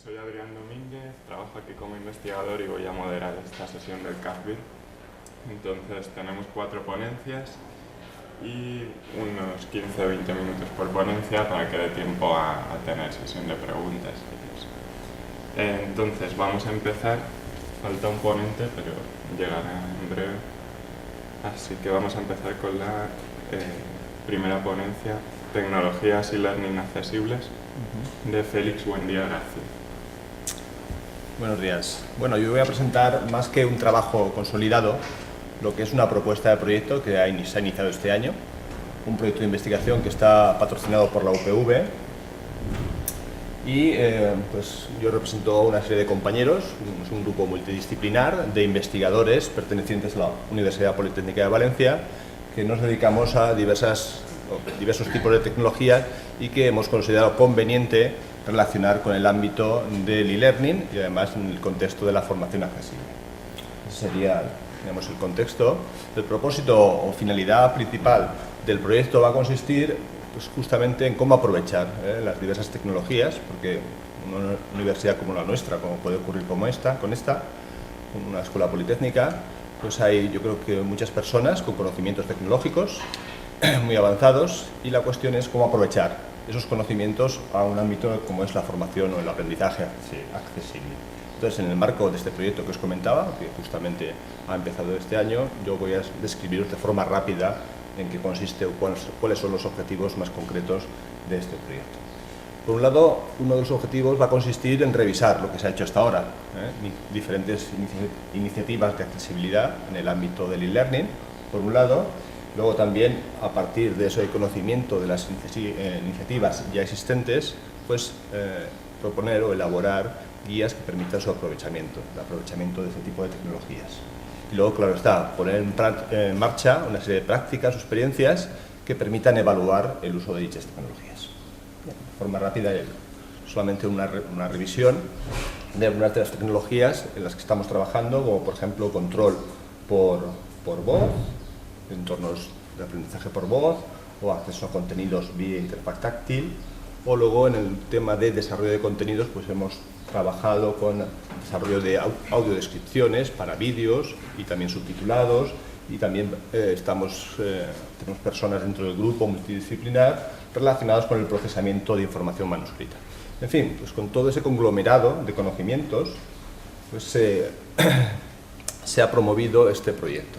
Soy Adrián Domínguez, trabajo aquí como investigador y voy a moderar esta sesión del CAFBIR. Entonces tenemos 4 ponencias y unos 15 o 20 minutos por ponencia para que dé tiempo a tener sesión de preguntas. Entonces vamos a empezar. Falta un ponente, pero llegará en breve. Así que vamos a empezar con la primera ponencia, Tecnologías y Learning Accesibles, de Félix Buendía García. Buenos días. Bueno, yo voy a presentar más que un trabajo consolidado, lo que es una propuesta de proyecto que se ha iniciado este año, un proyecto de investigación que está patrocinado por la UPV y pues yo represento a una serie de compañeros, es un grupo multidisciplinar de investigadores pertenecientes a la Universidad Politécnica de Valencia, que nos dedicamos a diversos tipos de tecnologías y que hemos considerado conveniente relacionar con el ámbito del e-learning y además en el contexto de la formación accesible. Ese sería, digamos, el contexto. El propósito o finalidad principal del proyecto va a consistir pues, justamente en cómo aprovechar las diversas tecnologías, porque una universidad como la nuestra, como puede ocurrir con una escuela politécnica, pues hay, yo creo que muchas personas con conocimientos tecnológicos muy avanzados y la cuestión es cómo aprovechar esos conocimientos a un ámbito como es la formación o el aprendizaje accesible. Entonces, en el marco de este proyecto que os comentaba, que justamente ha empezado este año, yo voy a describiros de forma rápida en qué consiste o cuáles son los objetivos más concretos de este proyecto. Por un lado, uno de los objetivos va a consistir en revisar lo que se ha hecho hasta ahora, diferentes iniciativas de accesibilidad en el ámbito del e-learning, por un lado. Luego también, a partir de ese conocimiento de las iniciativas ya existentes, pues proponer o elaborar guías que permitan su aprovechamiento, el aprovechamiento de ese tipo de tecnologías. Y luego, claro está, poner en marcha una serie de prácticas o experiencias que permitan evaluar el uso de dichas tecnologías. Bien, de forma rápida, solamente una revisión de algunas de las tecnologías en las que estamos trabajando, como por ejemplo control por voz, entornos de aprendizaje por voz o acceso a contenidos vía interfaz táctil, o luego en el tema de desarrollo de contenidos pues hemos trabajado con desarrollo de audiodescripciones para vídeos y también subtitulados, y también tenemos personas dentro del grupo multidisciplinar relacionadas con el procesamiento de información manuscrita. En fin, pues con todo ese conglomerado de conocimientos pues se ha promovido este proyecto.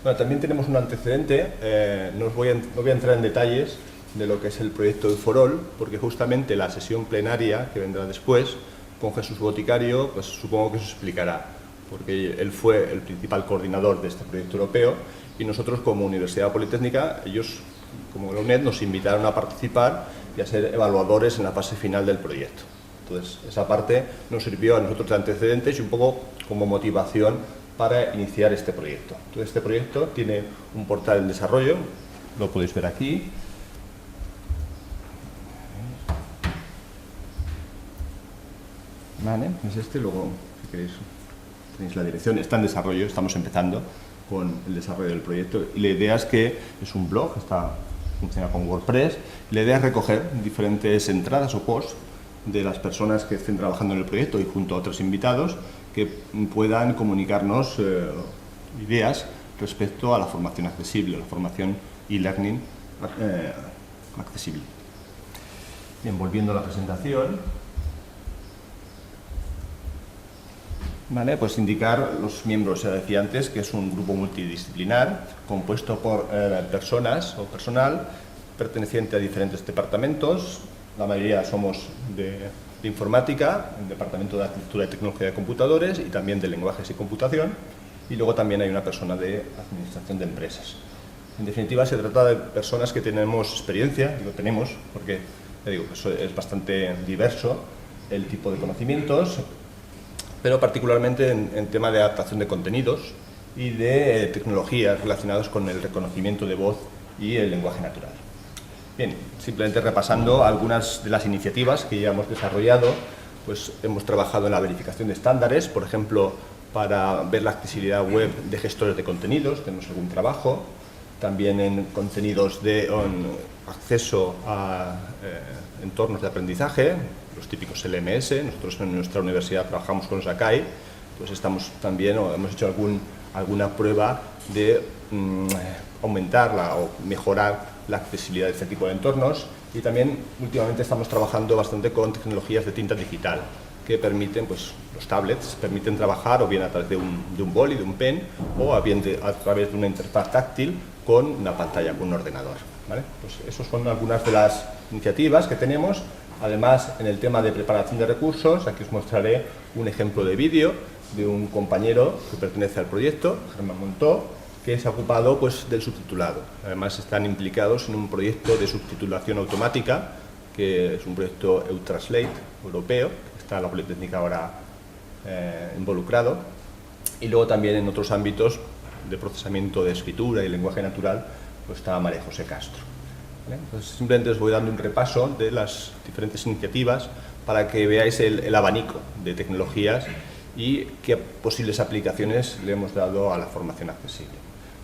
Bueno, también tenemos un antecedente, no voy a entrar en detalles de lo que es el proyecto Euforol, porque justamente la sesión plenaria que vendrá después, con Jesús Boticario, pues supongo que se explicará, porque él fue el principal coordinador de este proyecto europeo y nosotros como Universidad Politécnica, ellos como la UNED nos invitaron a participar y a ser evaluadores en la fase final del proyecto. Entonces, esa parte nos sirvió a nosotros de antecedentes y un poco como motivación para iniciar este proyecto. Entonces, este proyecto tiene un portal en desarrollo, lo podéis ver aquí. Vale, es este, luego, si queréis, tenéis la dirección. Está en desarrollo, estamos empezando con el desarrollo del proyecto. Y la idea es que es un blog, funciona con WordPress. La idea es recoger diferentes entradas o posts de las personas que estén trabajando en el proyecto y junto a otros invitados que puedan comunicarnos ideas respecto a la formación accesible, la formación e-learning accesible. Bien, volviendo a la presentación. Vale, pues indicar los miembros, ya decía antes, que es un grupo multidisciplinar compuesto por personas o personal perteneciente a diferentes departamentos. La mayoría somos de informática, el departamento de arquitectura y tecnología de computadores y también de lenguajes y computación, y luego también hay una persona de administración de empresas. En definitiva, se trata de personas que tenemos experiencia, tenemos, porque ya digo, es bastante diverso el tipo de conocimientos, pero particularmente en tema de adaptación de contenidos y de tecnologías relacionadas con el reconocimiento de voz y el lenguaje natural. Bien, simplemente repasando algunas de las iniciativas que ya hemos desarrollado, pues hemos trabajado en la verificación de estándares, por ejemplo, para ver la accesibilidad web de gestores de contenidos, tenemos algún trabajo. también en contenidos de acceso a entornos de aprendizaje, los típicos LMS. Nosotros en nuestra universidad trabajamos con Sakai, pues estamos también, o hemos hecho alguna prueba de aumentar o mejorar la accesibilidad de este tipo de entornos, y también últimamente estamos trabajando bastante con tecnologías de tinta digital que permiten, pues los tablets permiten trabajar o bien a través de un boli, de un pen, o bien a través de una interfaz táctil con una pantalla, con un ordenador, ¿vale? Pues esas son algunas de las iniciativas que tenemos. Además, en el tema de preparación de recursos, aquí os mostraré un ejemplo de vídeo de un compañero que pertenece al proyecto, Germán Montó, que se ha ocupado, pues, del subtitulado. Además, están implicados en un proyecto de subtitulación automática, que es un proyecto Eutranslate europeo, que está la Politécnica ahora involucrado, y luego también en otros ámbitos de procesamiento de escritura y lenguaje natural, pues está María José Castro. ¿Vale? Entonces, simplemente os voy dando un repaso de las diferentes iniciativas para que veáis el abanico de tecnologías y qué posibles aplicaciones le hemos dado a la formación accesible.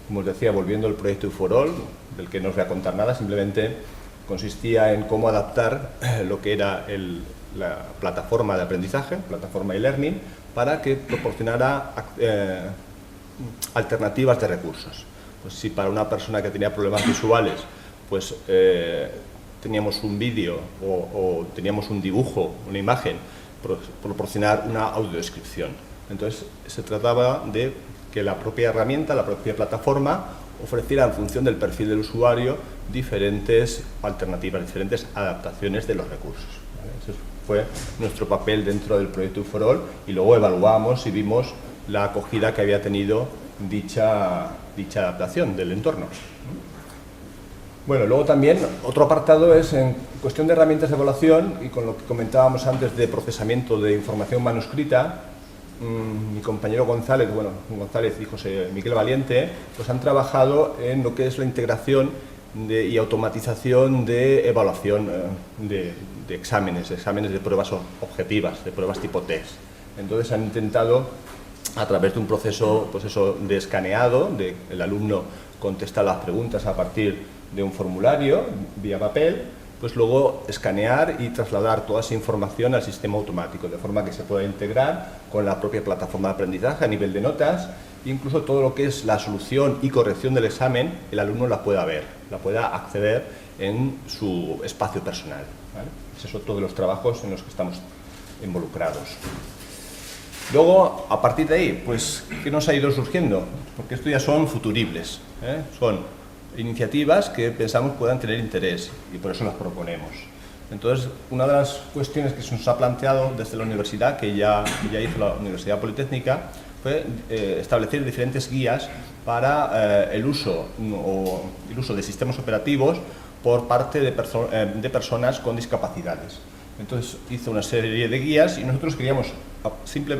Como os decía, volviendo al proyecto U4All, del que no os voy a contar nada, simplemente consistía en cómo adaptar lo que era la plataforma de aprendizaje, plataforma e-learning, para que proporcionara alternativas de recursos. Pues si para una persona que tenía problemas visuales, pues teníamos un vídeo o teníamos un dibujo, una imagen, proporcionar una audiodescripción. Entonces se trataba de que la propia herramienta, la propia plataforma, ofreciera en función del perfil del usuario diferentes alternativas, diferentes adaptaciones de los recursos. ¿Vale? Ese fue nuestro papel dentro del proyecto U4All, y luego evaluamos y vimos la acogida que había tenido dicha adaptación del entorno. Bueno, luego también otro apartado es en cuestión de herramientas de evaluación, y con lo que comentábamos antes de procesamiento de información manuscrita. Mi compañero González y José Miguel Valiente, pues han trabajado en lo que es la integración y automatización de evaluación de exámenes de pruebas objetivas, de pruebas tipo test. Entonces han intentado, a través de un proceso, pues eso, de escaneado, el alumno contesta las preguntas a partir de un formulario vía papel, pues luego escanear y trasladar toda esa información al sistema automático, de forma que se pueda integrar con la propia plataforma de aprendizaje a nivel de notas. Incluso todo lo que es la solución y corrección del examen, el alumno la pueda ver, la pueda acceder en su espacio personal, ¿vale? Esos son todos los trabajos en los que estamos involucrados. Luego, a partir de ahí, pues, ¿qué nos ha ido surgiendo? Porque esto ya son futuribles, son iniciativas que pensamos puedan tener interés, y por eso las proponemos. Entonces, una de las cuestiones que se nos ha planteado desde la universidad, que ya hizo la Universidad Politécnica, fue establecer diferentes guías para el uso de sistemas operativos por parte de personas con discapacidades. Entonces hizo una serie de guías, y nosotros queríamos,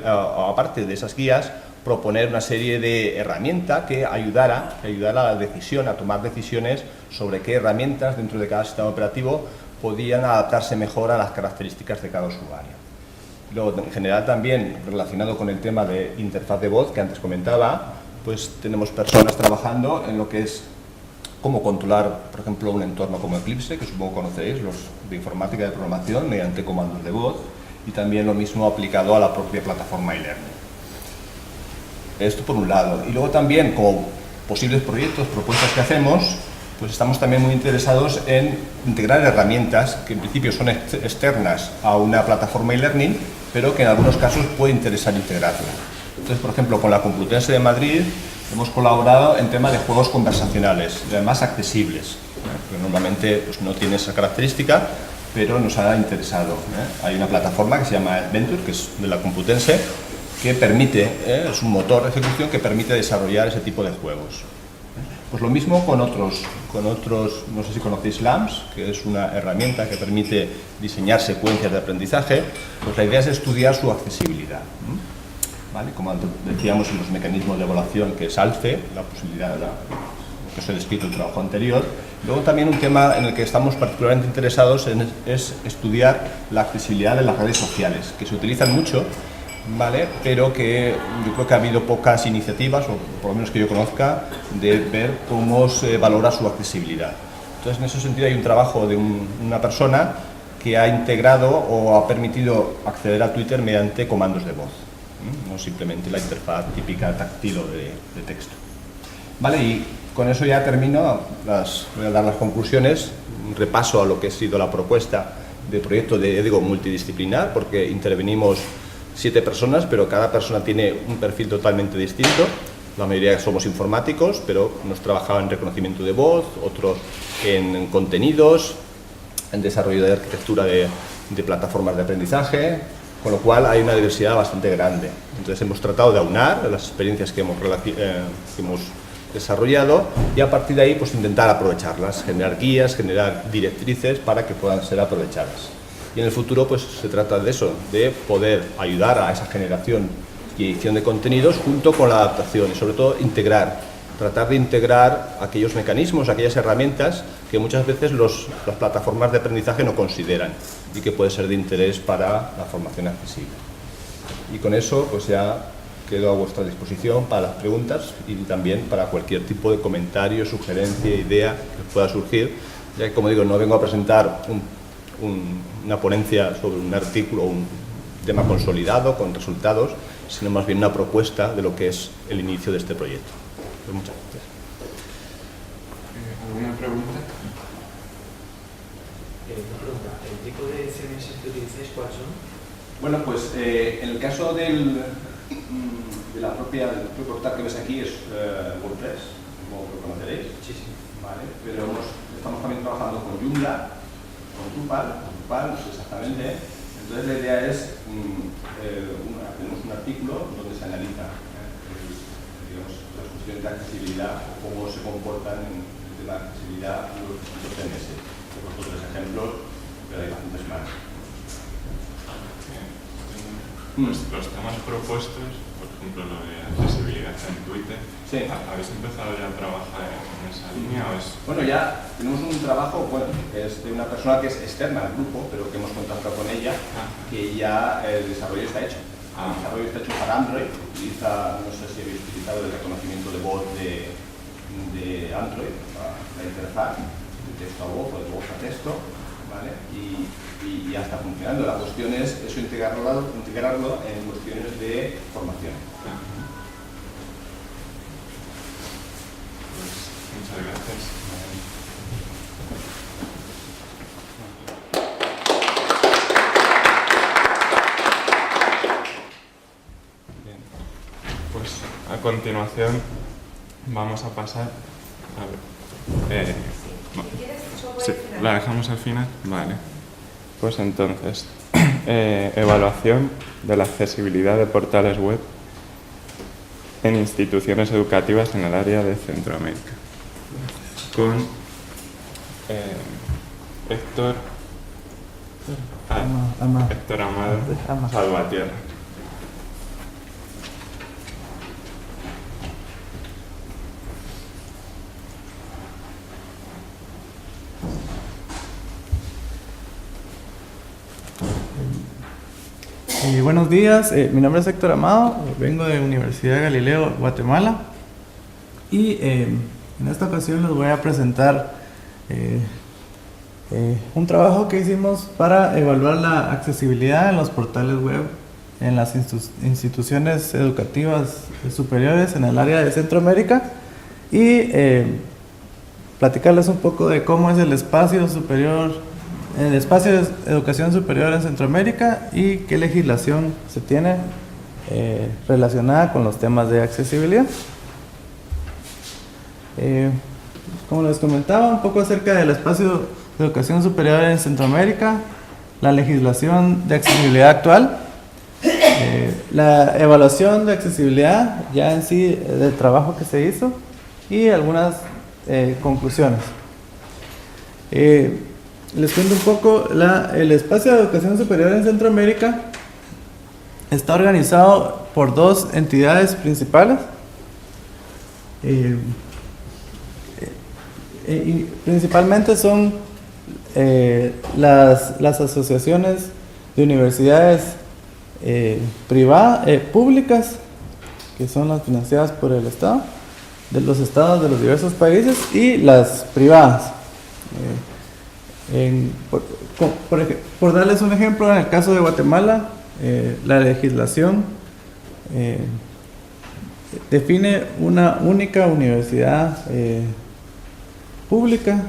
aparte de esas guías, proponer una serie de herramientas que ayudara a la decisión, a tomar decisiones sobre qué herramientas dentro de cada sistema operativo podían adaptarse mejor a las características de cada usuario. Luego, en general, también relacionado con el tema de interfaz de voz que antes comentaba, pues tenemos personas trabajando en lo que es cómo controlar, por ejemplo, un entorno como Eclipse, que supongo conoceréis, los de informática de programación, mediante comandos de voz, y también lo mismo aplicado a la propia plataforma e-learning. Esto por un lado. Y luego también, como posibles proyectos, propuestas que hacemos, pues estamos también muy interesados en integrar herramientas que en principio son externas a una plataforma e-learning, pero que en algunos casos puede interesar integrarla. Entonces, por ejemplo, con la Complutense de Madrid hemos colaborado en tema de juegos conversacionales, y además accesibles, que normalmente pues, no tiene esa característica, pero nos ha interesado. Hay una plataforma que se llama Adventure, que es de la Complutense, que permite, es un motor de ejecución que permite desarrollar ese tipo de juegos. Pues lo mismo con otros, no sé si conocéis LAMS, que es una herramienta que permite diseñar secuencias de aprendizaje. Pues la idea es estudiar su accesibilidad, ¿vale? Como decíamos en los mecanismos de evaluación, que es ALCE, la posibilidad, lo que os he descrito en el trabajo anterior. Luego también un tema en el que estamos particularmente interesados es estudiar la accesibilidad de las redes sociales, que se utilizan mucho ¿vale? Pero que yo creo que ha habido pocas iniciativas, o por lo menos que yo conozca, de ver cómo se valora su accesibilidad. Entonces, en ese sentido hay un trabajo de una persona que ha integrado o ha permitido acceder a Twitter mediante comandos de voz, no simplemente la interfaz típica táctil o de texto. Vale, y con eso ya termino, voy a dar las conclusiones, un repaso a lo que ha sido la propuesta de proyecto de, digo, multidisciplinar, porque intervenimos 7 personas, pero cada persona tiene un perfil totalmente distinto. La mayoría somos informáticos, pero nos trabajaba en reconocimiento de voz, otros en contenidos, en desarrollo de arquitectura de plataformas de aprendizaje, con lo cual hay una diversidad bastante grande. Entonces hemos tratado de aunar las experiencias que hemos desarrollado y a partir de ahí pues intentar aprovecharlas, generar guías, generar directrices para que puedan ser aprovechadas. Y en el futuro pues se trata de eso, de poder ayudar a esa generación y edición de contenidos junto con la adaptación y sobre todo tratar de integrar aquellos mecanismos, aquellas herramientas que muchas veces las plataformas de aprendizaje no consideran y que puede ser de interés para la formación accesible. Y con eso pues ya quedo a vuestra disposición para las preguntas y también para cualquier tipo de comentario, sugerencia, idea que pueda surgir, ya que, como digo, no vengo a presentar una ponencia sobre un artículo o un tema consolidado con resultados, sino más bien una propuesta de lo que es el inicio de este proyecto. Pues muchas gracias. ¿Alguna pregunta? Una pregunta, ¿el tipo de CMS que utilizáis cuáles son? Bueno, pues en el caso del propio portal que ves aquí es WordPress, como lo conoceréis. Sí, sí. Vale, pero estamos también trabajando con Joomla, con Drupal, no sé exactamente. Entonces la idea es, tenemos un artículo donde se analiza digamos, las cuestiones de accesibilidad o cómo se comportan en el tema de accesibilidad los CMS. He puesto 3 ejemplos, pero hay bastantes más. Los temas propuestos, por ejemplo, lo de accesibilidad en Twitter, sí. ¿Habéis empezado ya a trabajar en esa línea o es...? Bueno, ya tenemos un trabajo, que es de una persona que es externa al grupo, pero que hemos contactado con ella, que ya el desarrollo está hecho. El desarrollo está hecho para Android, utiliza, no sé si habéis utilizado el reconocimiento de voz de Android, la interfaz de texto a voz o de voz a texto, ¿vale? Y ya está funcionando. La cuestión es eso, integrarlo en cuestiones de formación. Pues, muchas gracias. Bien. Pues a continuación vamos a pasar sí, ¿la dejamos al final? Vale. Pues entonces, evaluación de la accesibilidad de portales web en instituciones educativas en el área de Centroamérica. Con Héctor Amado Salvatierra. Buenos días, mi nombre es Héctor Amado, vengo de Universidad Galileo, Guatemala, y en esta ocasión les voy a presentar un trabajo que hicimos para evaluar la accesibilidad en los portales web en las instituciones educativas superiores en el área de Centroamérica y platicarles un poco de cómo es el espacio de educación superior en Centroamérica y qué legislación se tiene relacionada con los temas de accesibilidad. Como les comentaba, un poco acerca del espacio de educación superior en Centroamérica, la legislación de accesibilidad actual, la evaluación de accesibilidad ya en sí del trabajo que se hizo y algunas conclusiones. Les cuento un poco, el espacio de educación superior en Centroamérica está organizado por 2 entidades principales. Y principalmente son las asociaciones de universidades públicas, que son las financiadas por el Estado, de los estados de los diversos países, y las privadas. Por darles un ejemplo, en el caso de Guatemala, la legislación define una única universidad pública.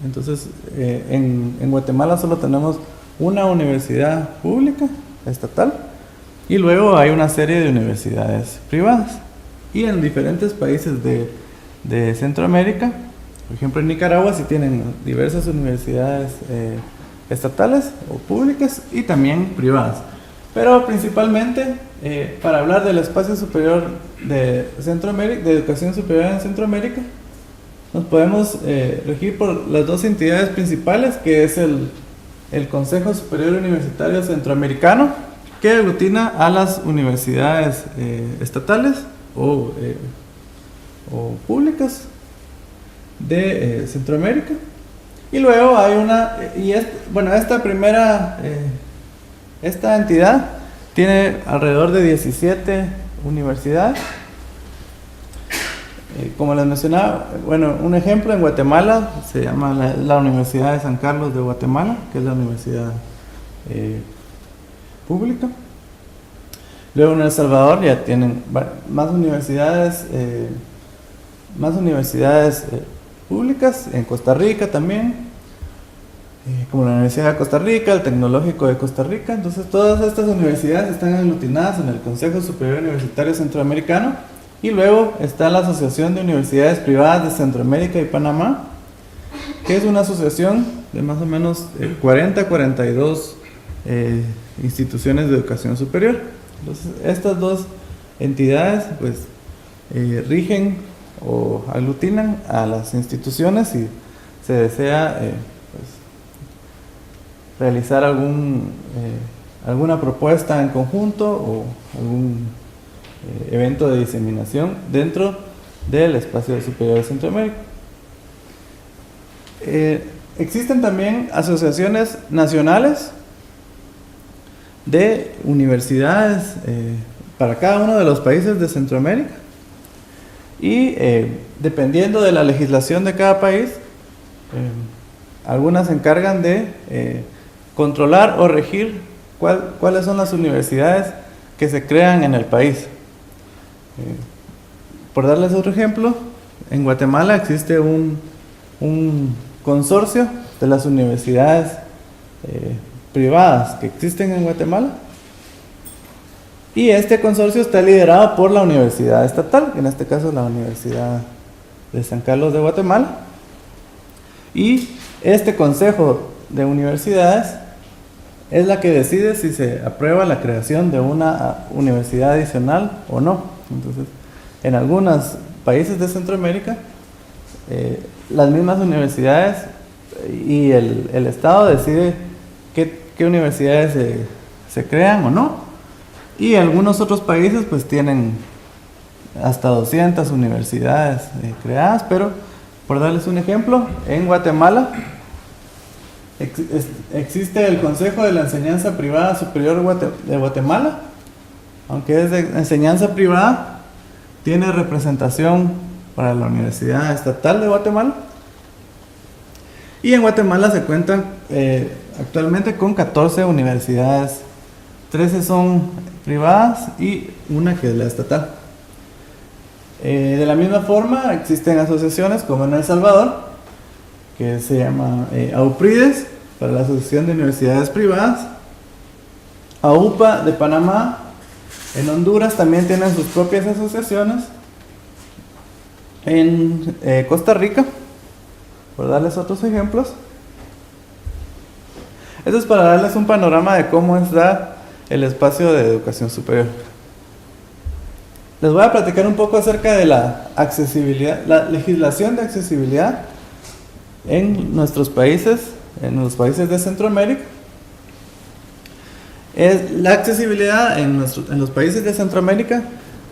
Entonces, en Guatemala solo tenemos una universidad pública, estatal, y luego hay una serie de universidades privadas. Y en diferentes países de Centroamérica, por ejemplo en Nicaragua, sí tienen diversas universidades estatales o públicas y también privadas. Pero principalmente, para hablar del espacio superior de Centroamérica, de educación superior en Centroamérica, nos podemos regir por las dos entidades principales, que es el Consejo Superior Universitario Centroamericano, que aglutina a las universidades estatales o públicas de Centroamérica. Y luego hay esta entidad tiene alrededor de 17 universidades. Como les mencionaba, un ejemplo en Guatemala se llama la Universidad de San Carlos de Guatemala, que es la universidad pública. Luego en El Salvador ya tienen más universidades públicas, en Costa Rica también, como la Universidad de Costa Rica, el Tecnológico de Costa Rica. Entonces todas estas universidades están aglutinadas en el Consejo Superior Universitario Centroamericano. Y luego está la Asociación de Universidades Privadas de Centroamérica y Panamá, que es una asociación de más o menos 42 instituciones de educación superior. Entonces, estas dos entidades rigen o aglutinan a las instituciones si se desea realizar alguna propuesta en conjunto o algún evento de diseminación dentro del espacio superior de Centroamérica. Existen también asociaciones nacionales de universidades para cada uno de los países de Centroamérica, y dependiendo de la legislación de cada país, algunas se encargan de controlar o regir cuáles son las universidades que se crean en el país. Por darles otro ejemplo, en Guatemala existe un consorcio de las universidades privadas que existen en Guatemala, y este consorcio está liderado por la universidad estatal, en este caso la Universidad de San Carlos de Guatemala, y este consejo de universidades es la que decide si se aprueba la creación de una universidad adicional o no. Entonces, en algunos países de Centroamérica, las mismas universidades y el Estado decide qué universidades se crean o no, y algunos otros países tienen hasta 200 universidades creadas. Pero por darles un ejemplo, en Guatemala existe el Consejo de la Enseñanza Privada Superior de Guatemala. Aunque es de enseñanza privada, tiene representación para la Universidad Estatal de Guatemala. Y en Guatemala se cuentan actualmente con 14 universidades, 13 son privadas y una que es la estatal. De la misma forma, existen asociaciones como en El Salvador, que se llama AUPRIDES, para la Asociación de Universidades Privadas, AUPA de Panamá. En Honduras también tienen sus propias asociaciones. En Costa Rica, por darles otros ejemplos. Esto es para darles un panorama de cómo está el espacio de educación superior. Les voy a platicar un poco acerca de la accesibilidad, la legislación de accesibilidad en nuestros países, en los países de Centroamérica. La accesibilidad en los países de Centroamérica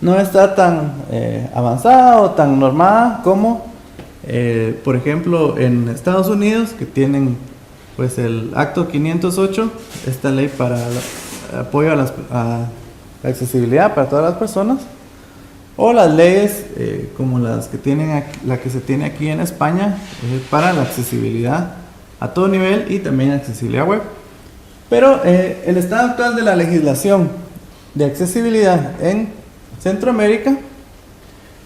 no está tan avanzada o tan normada como, por ejemplo, en Estados Unidos, que tienen el Acto 508, esta ley para apoyo a la accesibilidad para todas las personas, o las leyes como las que la que se tiene aquí en España para la accesibilidad a todo nivel y también accesibilidad web. Pero el estado actual de la legislación de accesibilidad en Centroamérica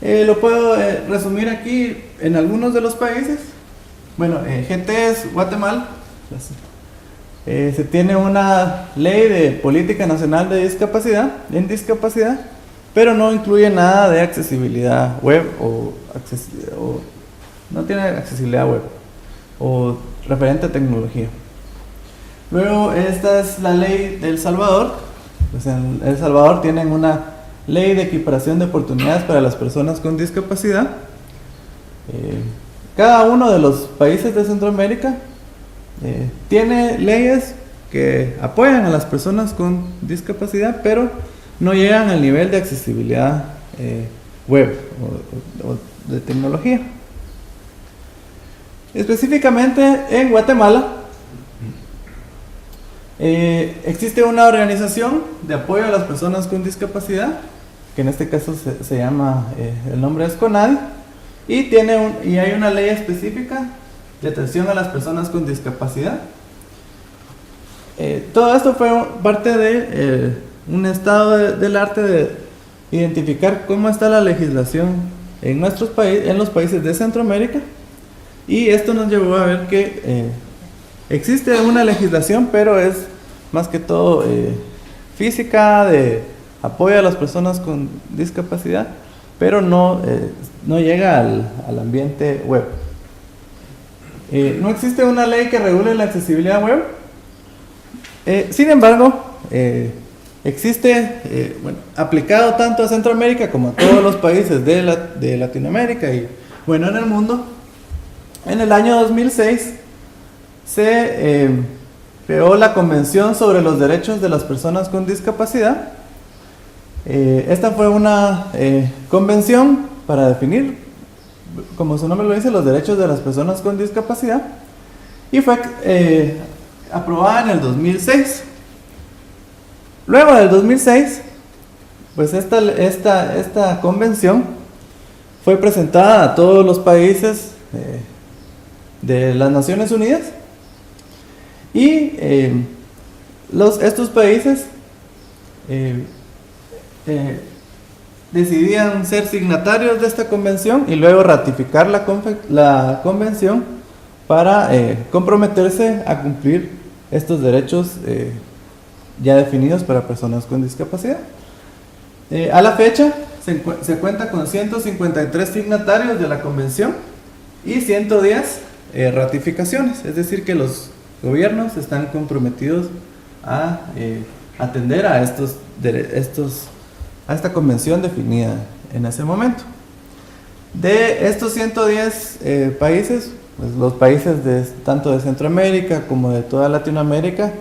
lo puedo resumir aquí en algunos de los países. Bueno, GT es Guatemala. Se tiene una ley de política nacional de discapacidad, pero no incluye nada de accesibilidad web o no tiene accesibilidad web o referente a tecnología. Luego, esta es la ley de El Salvador. Pues en El Salvador tienen una ley de equiparación de oportunidades para las personas con discapacidad. Cada uno de los países de Centroamérica tiene leyes que apoyan a las personas con discapacidad, pero no llegan al nivel de accesibilidad web o de tecnología. Específicamente en Guatemala existe una organización de apoyo a las personas con discapacidad, que en este caso se llama, el nombre es CONADI, y hay una ley específica de atención a las personas con discapacidad. Todo esto fue parte de un estado del arte de identificar cómo está la legislación en nuestros países, en los países de Centroamérica, y esto nos llevó a ver que existe una legislación, pero es más que todo física, de apoyo a las personas con discapacidad, pero no llega al ambiente web. No existe una ley que regule la accesibilidad web. Sin embargo, existe, aplicado tanto a Centroamérica como a todos los países de Latinoamérica y en el mundo. En el año 2006 se creó la Convención sobre los Derechos de las Personas con Discapacidad. Esta fue una convención para definir, como su nombre lo dice, los derechos de las personas con discapacidad, y fue aprobada en el 2006. Luego del 2006, pues esta convención fue presentada a todos los países de las Naciones Unidas, y estos países decidían ser signatarios de esta convención y luego ratificar la convención para comprometerse a cumplir estos derechos ya definidos para personas con discapacidad. A la fecha se cuenta con 153 signatarios de la convención y 110 ratificaciones, es decir que los gobiernos están comprometidos a atender a esta convención definida en ese momento. De estos 110 países, pues los países tanto de Centroamérica como de toda Latinoamérica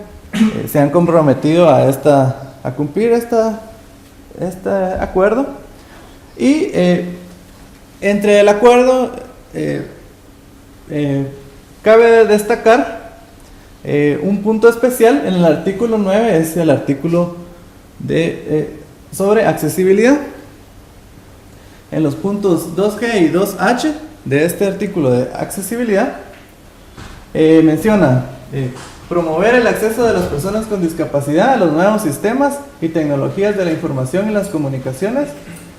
se han comprometido a cumplir este acuerdo, y entre el acuerdo cabe destacar un punto especial en el artículo 9, es el artículo sobre accesibilidad. En los puntos 2G y 2H de este artículo de accesibilidad menciona promover el acceso de las personas con discapacidad a los nuevos sistemas y tecnologías de la información y las comunicaciones,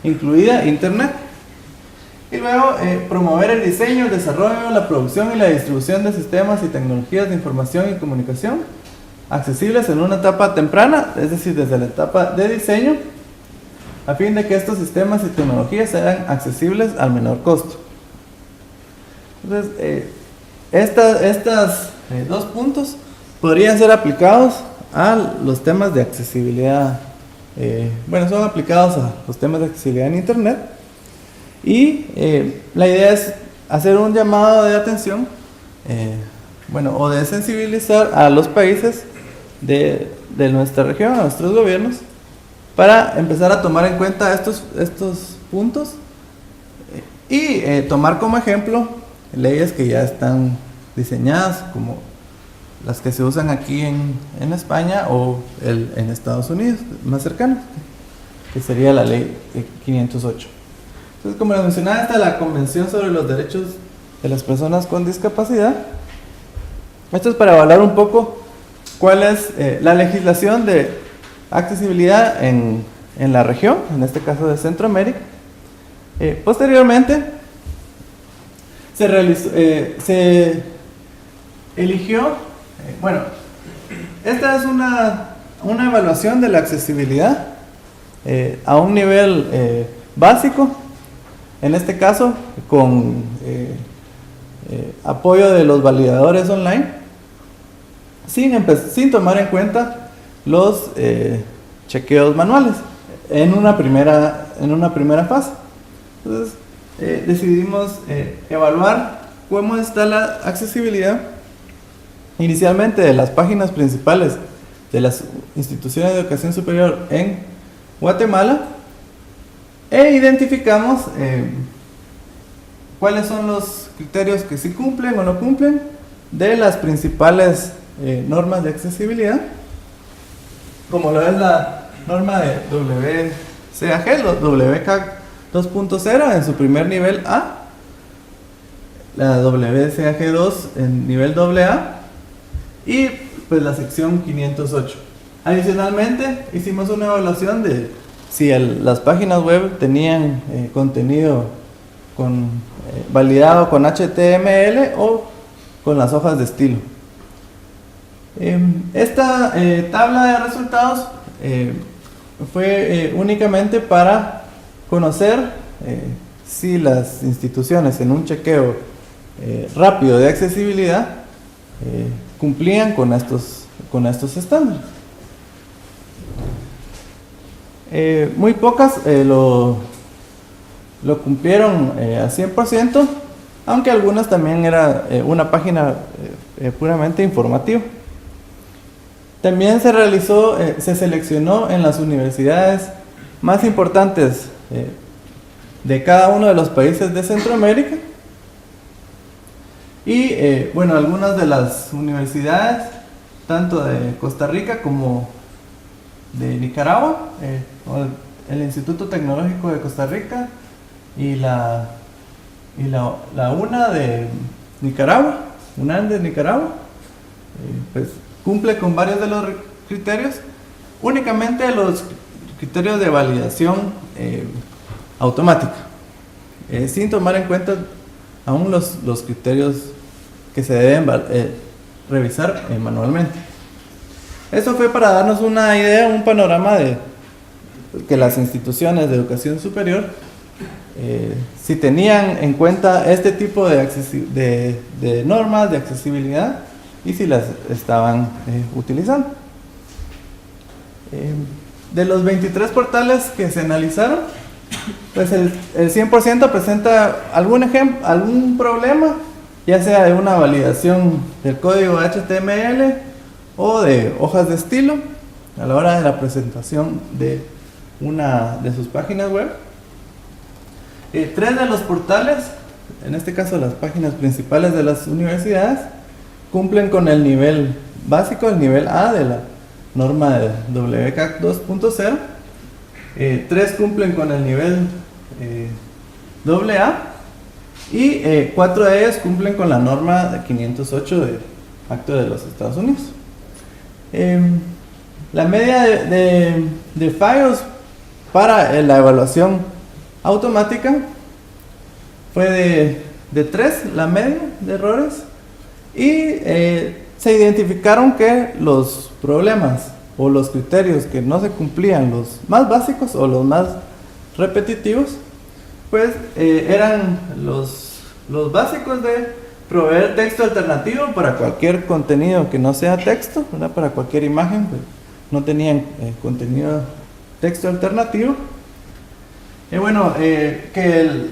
incluida Internet. Y luego promover el diseño, el desarrollo, la producción y la distribución de sistemas y tecnologías de información y comunicación accesibles en una etapa temprana, es decir, desde la etapa de diseño, a fin de que estos sistemas y tecnologías sean accesibles al menor costo. Entonces, estos dos puntos podrían ser aplicados a los temas de accesibilidad. Son aplicados a los temas de accesibilidad en Internet. Y la idea es hacer un llamado de atención, o de sensibilizar a los países de nuestra región, a nuestros gobiernos, para empezar a tomar en cuenta estos puntos y tomar como ejemplo leyes que ya están diseñadas, como las que se usan aquí en España o en Estados Unidos, más cercano, que sería la ley 508. Entonces, como les mencionaba, esta es la Convención sobre los Derechos de las Personas con Discapacidad. Esto es para evaluar un poco cuál es la legislación de accesibilidad en la región, en este caso de Centroamérica. Posteriormente, se eligió, bueno, esta es una evaluación de la accesibilidad a un nivel básico, en este caso con apoyo de los validadores online, sin tomar en cuenta los chequeos manuales en una primera fase. Entonces decidimos evaluar cómo está la accesibilidad inicialmente de las páginas principales de las instituciones de educación superior en Guatemala, e identificamos cuáles son los criterios que sí cumplen o no cumplen de las principales normas de accesibilidad, como lo es la norma de WCAG, los WCAG 2.0 en su primer nivel A, la WCAG 2 en nivel AA y pues la sección 508. Adicionalmente hicimos una evaluación de si las páginas web tenían contenido validado con HTML o con las hojas de estilo. Esta tabla de resultados fue únicamente para conocer si las instituciones en un chequeo rápido de accesibilidad cumplían con estos estándares. Muy pocas lo cumplieron a 100%, aunque algunas también era una página puramente informativa. También se seleccionó en las universidades más importantes de cada uno de los países de Centroamérica y bueno, algunas de las universidades tanto de Costa Rica como de Nicaragua, el Instituto Tecnológico de Costa Rica y la UNA de Nicaragua, UNAM de Nicaragua, pues cumple con varios de los criterios, únicamente los criterios de validación automática, sin tomar en cuenta aún los criterios que se deben revisar manualmente. Eso fue para darnos una idea, un panorama de que las instituciones de educación superior, si tenían en cuenta este tipo de normas de accesibilidad y si las estaban utilizando. De los 23 portales que se analizaron, pues el 100% presenta algún problema, ya sea de una validación del código HTML o de hojas de estilo a la hora de la presentación de una de sus páginas web. 3 de los portales, en este caso las páginas principales de las universidades, cumplen con el nivel básico, el nivel A de la norma de WCAG 2.0. 3 cumplen con el nivel AA y 4 de ellos cumplen con la norma de 508 del Acto de los Estados Unidos. La media de fallos para la evaluación automática fue de 3, la media de errores, y se identificaron que los problemas o los criterios que no se cumplían, los más básicos o los más repetitivos, pues eran los básicos de proveer texto alternativo para cualquier contenido que no sea texto, ¿verdad? Para cualquier imagen, pues, no tenían contenido texto alternativo. Bueno, que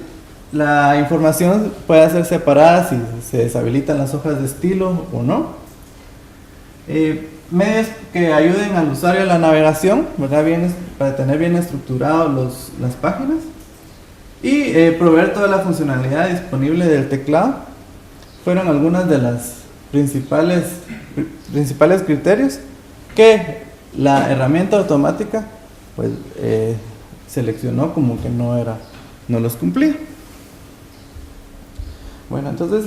la información pueda ser separada si se deshabilitan las hojas de estilo o no. Medios que ayuden al usuario a la navegación, ¿verdad? Para tener bien estructurados las páginas. Y proveer toda la funcionalidad disponible del teclado. Fueron algunas de principales criterios que la herramienta automática pues seleccionó como que no los cumplía. Bueno, entonces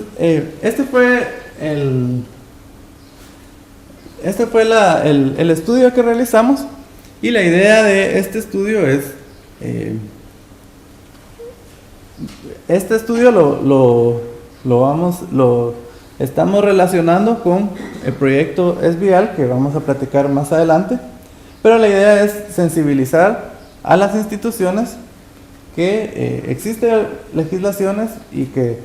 este fue el estudio que realizamos, y la idea de este estudio es este estudio lo estamos relacionando con el proyecto SBIAL, que vamos a platicar más adelante, pero la idea es sensibilizar a las instituciones que existen legislaciones y que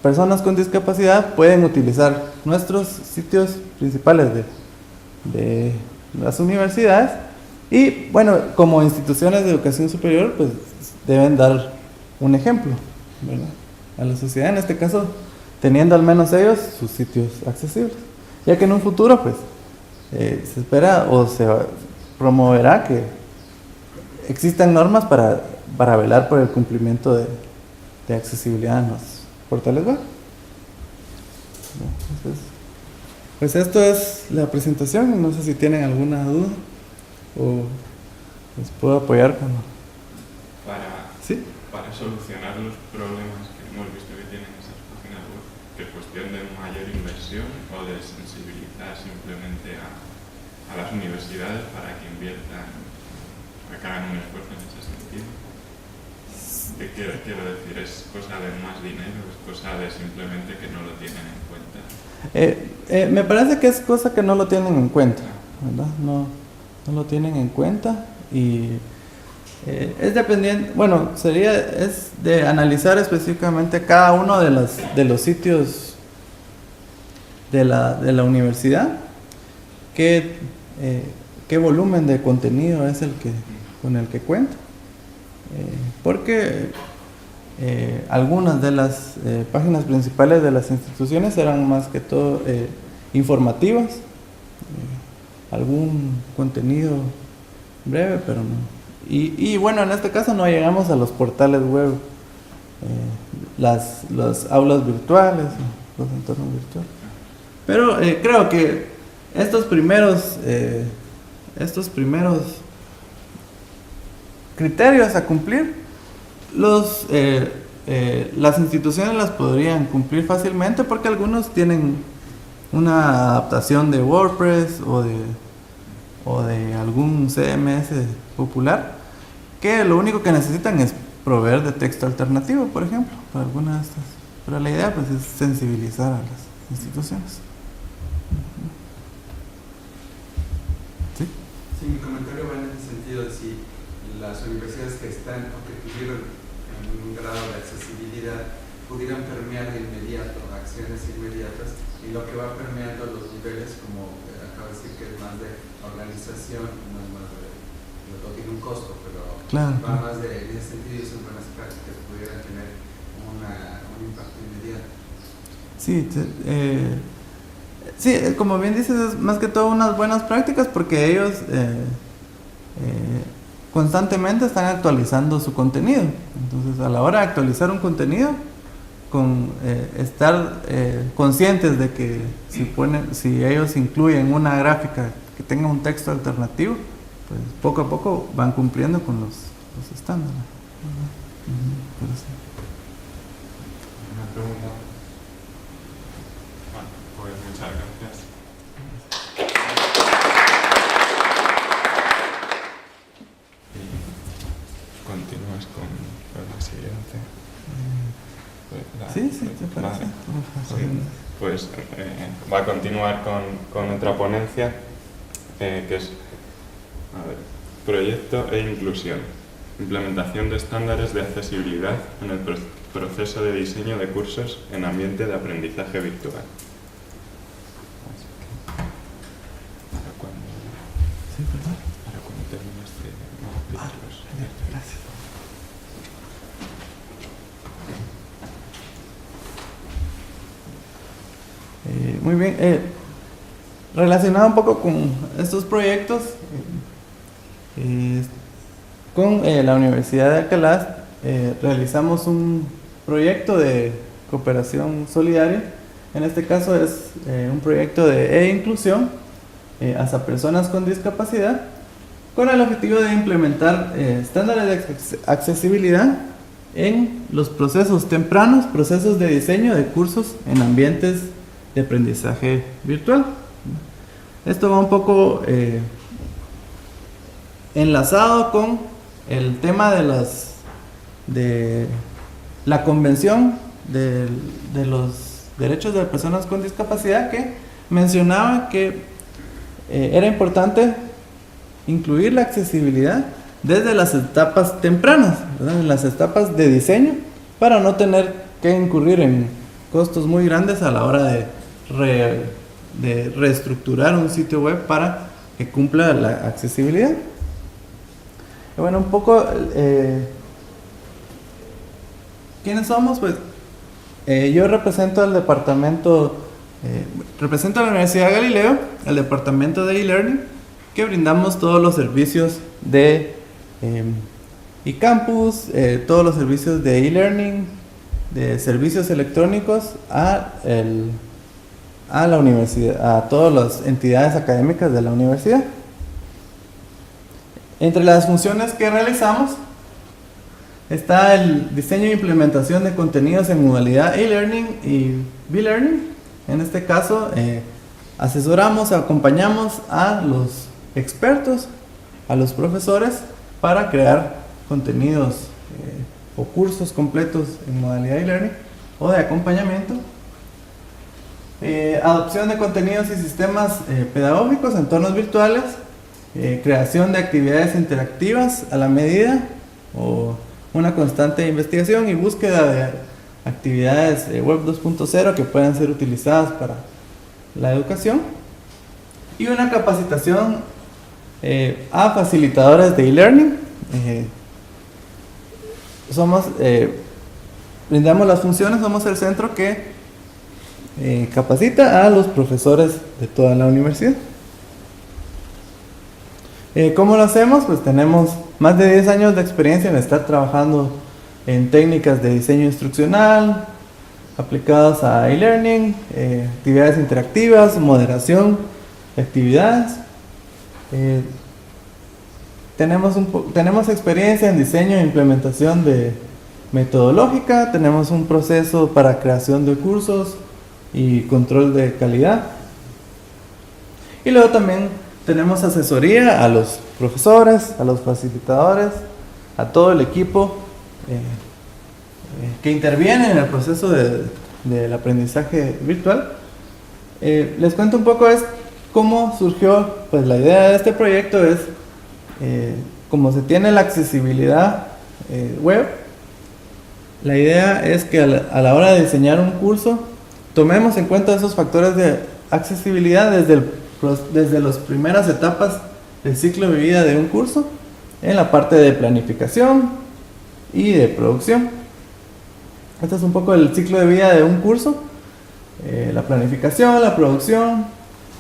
personas con discapacidad pueden utilizar nuestros sitios principales de las universidades, y bueno, como instituciones de educación superior pues deben dar un ejemplo, ¿verdad?, a la sociedad, en este caso teniendo al menos ellos sus sitios accesibles, ya que en un futuro pues se espera o se promoverá que existan normas para velar por el cumplimiento de accesibilidad en los portales web. Entonces, pues esto es la presentación, no sé si tienen alguna duda o les puedo apoyar con... ¿Sí? Para solucionar los problemas que hemos visto que tienen esas páginas web, que es cuestión de mayor inversión o de sensibilizar simplemente a las universidades para que inviertan, para que hagan un esfuerzo en ese sentido. ¿Qué quiero decir? ¿Es cosa de más dinero? ¿Es cosa de simplemente que no lo tienen en cuenta? Me parece que es cosa que no lo tienen en cuenta, ¿verdad? No lo tienen en cuenta, y es dependiente, bueno, es de analizar específicamente cada uno de los sitios de la universidad, qué volumen de contenido es con el que cuenta, porque algunas de las páginas principales de las instituciones eran más que todo informativas, algún contenido breve, pero no. Y bueno, en este caso no llegamos a los portales web, las aulas virtuales, los entornos virtuales. Pero creo que estos primeros criterios a cumplir, las instituciones las podrían cumplir fácilmente, porque algunos tienen una adaptación de WordPress o de algún CMS popular, que lo único que necesitan es proveer de texto alternativo, por ejemplo, para alguna de estas. Pero la idea pues es sensibilizar a las instituciones. ¿Sí? Sí, mi comentario va en el sentido de si las universidades que están o que tuvieron un grado de accesibilidad pudieran permear de inmediato acciones inmediatas, y lo que va permeando los niveles, como acabo de decir, que es más de organización, no es más de, no tiene un costo, pero claro, va más en ese sentido, y esas buenas prácticas pudieran tener un impacto inmediato. Sí, sí, como bien dices, es más que todo unas buenas prácticas, porque ellos constantemente están actualizando su contenido. Entonces, a la hora de actualizar un contenido, estar conscientes de que si ellos incluyen una gráfica que tenga un texto alternativo, pues poco a poco van cumpliendo con los estándares. Pero sí. Una pregunta. Bueno, pues muchas gracias. Y continúas con la siguiente. Sí, te parece. Vale. Pues va a continuar con otra ponencia, que es proyecto e inclusión, implementación de estándares de accesibilidad en el proceso de diseño de cursos en ambiente de aprendizaje virtual. Para cuando termines de Gracias. Muy bien, relacionado un poco con estos proyectos, con la Universidad de Alcalá realizamos un proyecto de cooperación solidaria En este caso es un proyecto de e-inclusión hacia personas con discapacidad, con el objetivo de implementar estándares de accesibilidad en los procesos tempranos, procesos de diseño de cursos en ambientes de aprendizaje virtual. Esto va un poco enlazado con el tema de la Convención de los Derechos de las Personas con Discapacidad, que mencionaba que era importante incluir la accesibilidad desde las etapas tempranas, ¿verdad? En las etapas de diseño, para no tener que incurrir en costos muy grandes a la hora de reestructurar un sitio web para que cumpla la accesibilidad. Y bueno, un poco ¿quiénes somos? Pues yo represento al departamento, represento a la Universidad de Galileo, el departamento de e-learning, que brindamos todos los servicios de eCampus, todos los servicios de e-learning, de servicios electrónicos a la universidad, a todas las entidades académicas de la universidad. Entre las funciones que realizamos está el diseño e implementación de contenidos en modalidad e-learning y b-learning. En este caso, asesoramos, acompañamos a los expertos, a los profesores, para crear contenidos o cursos completos en modalidad e-learning o de acompañamiento. Adopción de contenidos y sistemas pedagógicos, entornos virtuales, creación de actividades interactivas a la medida o una constante investigación y búsqueda de actividades web 2.0 que puedan ser utilizadas para la educación, y una capacitación a facilitadores de e-learning. Brindamos las funciones, somos el centro que capacita a los profesores de toda la universidad. ¿Cómo lo hacemos? Pues tenemos más de 10 años de experiencia en estar trabajando en técnicas de diseño instruccional aplicadas a e-learning, actividades interactivas, moderación de actividades. Tenemos experiencia en diseño e implementación de metodológica, tenemos un proceso para creación de cursos y control de calidad. Y luego también tenemos asesoría a los profesores, a los facilitadores, a todo el equipo que interviene en el proceso del aprendizaje virtual. Les cuento un poco cómo surgió. Pues la idea de este proyecto es, como se tiene la accesibilidad web, la idea es que a la hora de diseñar un curso tomemos en cuenta esos factores de accesibilidad desde las primeras etapas del ciclo de vida de un curso, en la parte de planificación y de producción. Este es un poco el ciclo de vida de un curso: la planificación, la producción,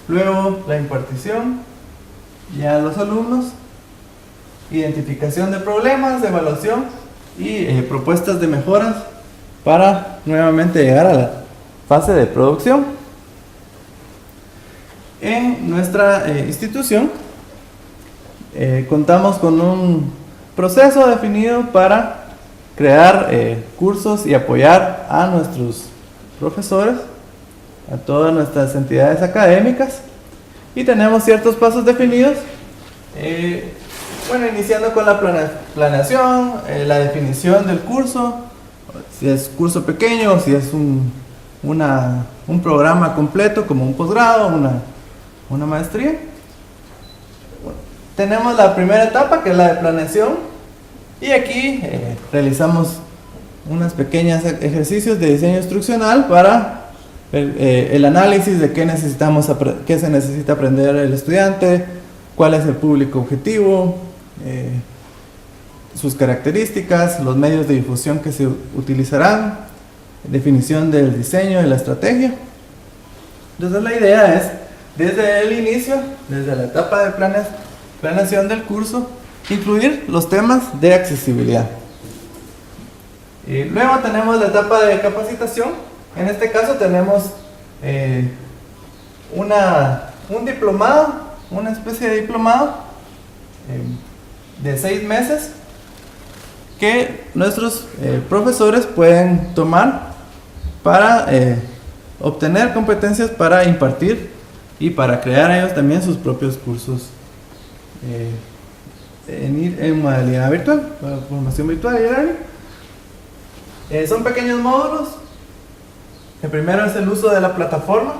luego la impartición ya a los alumnos, identificación de problemas, evaluación y propuestas de mejoras para nuevamente llegar a la fase de producción. En nuestra institución contamos con un proceso definido para crear cursos y apoyar a nuestros profesores, a todas nuestras entidades académicas, y tenemos ciertos pasos definidos. Iniciando con la planeación, la definición del curso, si es curso pequeño, si es un programa completo como un posgrado, una maestría. Tenemos la primera etapa, que es la de planeación, y aquí realizamos unos pequeños ejercicios de diseño instruccional para el análisis de qué se necesita aprender el estudiante, cuál es el público objetivo, sus características, los medios de difusión que se utilizarán, definición del diseño y la estrategia. Entonces la idea es, desde el inicio, desde la etapa de planeación del curso, incluir los temas de accesibilidad. Y luego tenemos la etapa de capacitación. En este caso tenemos un diplomado, una especie de diplomado de 6 meses que nuestros profesores pueden tomar para obtener competencias para impartir y para crear ellos también sus propios cursos en modalidad virtual, para formación virtual y e-learning. Son pequeños módulos. El primero es el uso de la plataforma,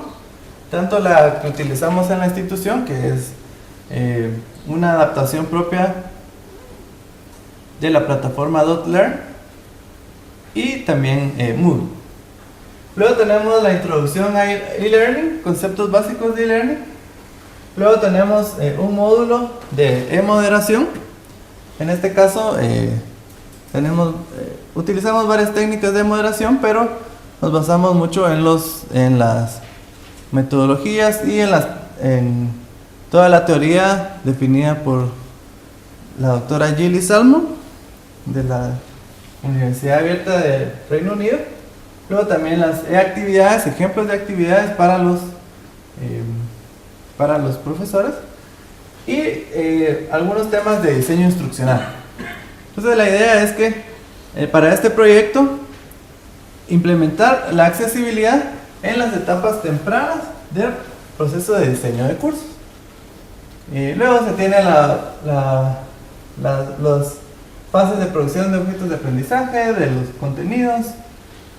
tanto la que utilizamos en la institución, que es una adaptación propia de la plataforma .learn, y también Moodle. Luego tenemos la introducción a e-learning, conceptos básicos de e-learning. Luego tenemos un módulo de e-moderación. En este caso utilizamos varias técnicas de moderación, pero nos basamos mucho en las metodologías y en toda la teoría definida por la doctora Gilly Salmon de la Universidad Abierta de Reino Unido. Luego también las actividades, ejemplos de actividades para los profesores, y algunos temas de diseño instruccional. Entonces la idea es que para este proyecto implementar la accesibilidad en las etapas tempranas del proceso de diseño de cursos. Luego se tiene las fases de producción de objetos de aprendizaje, de los contenidos,